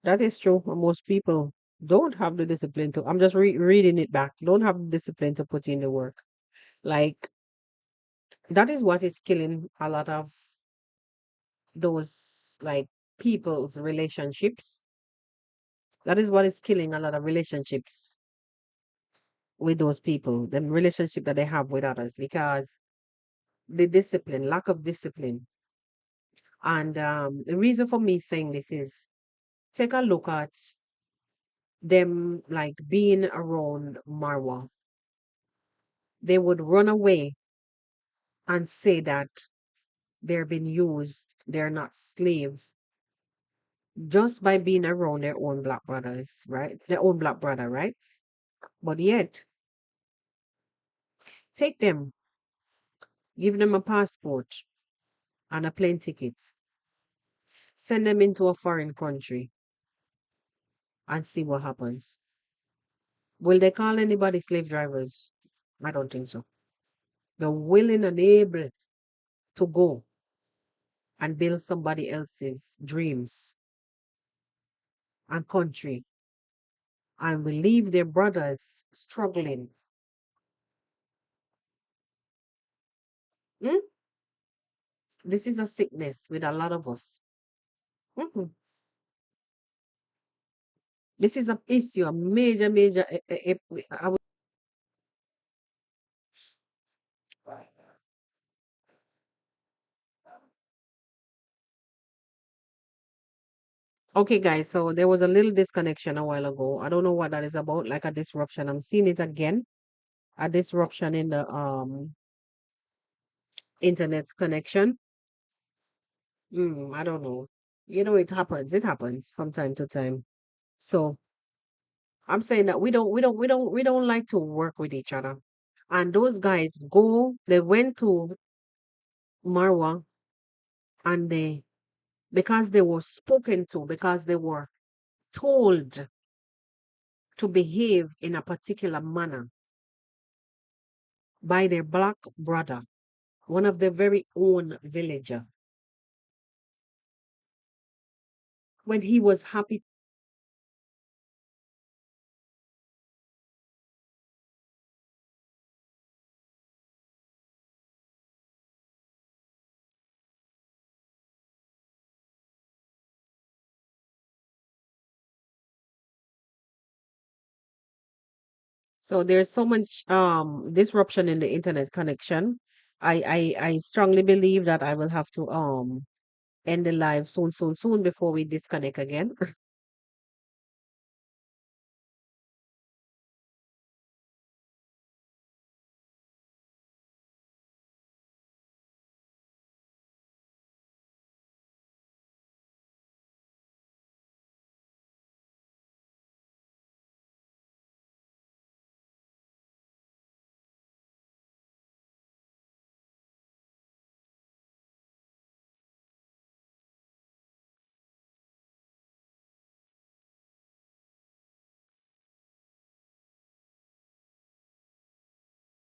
That is true. Most people don't have the discipline to. I'm just reading it back. Don't have the discipline to put in the work. Like that is what is killing a lot of those like people's relationships. That is what is killing a lot of relationships with those people, the relationship that they have with others, because the discipline, lack of discipline. And the reason for me saying this is take a look at them like being around Marwa. They would run away and say that they're being used, they're not slaves, just by being around their own black brothers, right? Their own black brother, right? But yet, take them, give them a passport and a plane ticket, send them into a foreign country and see what happens. Will they call anybody slave drivers? I don't think so. They're willing and able to go and build somebody else's dreams and country and will leave their brothers struggling. Hmm? This is a sickness with a lot of us. Mhm. This is a issue, a major, major. Okay, guys. So there was a little disconnection a while ago. I don't know what that is about, like a disruption. I'm seeing it again, a disruption in the internet connection. I don't know. It happens. It happens from time to time. So I'm saying that we don't like to work with each other. And those guys they went to Marwa and because they were spoken to, because they were told to behave in a particular manner by their black brother, one of their very own villager, when he was happy. So there's so much disruption in the internet connection. I strongly believe that I will have to end the live soon, soon, soon before we disconnect again.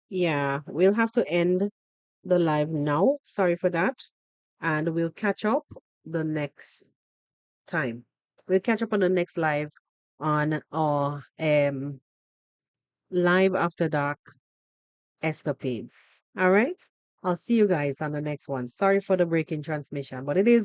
Yeah, we'll have to end the live now. Sorry for that. And we'll catch up the next time. We'll catch up on the next live on our live after dark escapades. All right. I'll see you guys on the next one. Sorry for the breaking transmission, but it is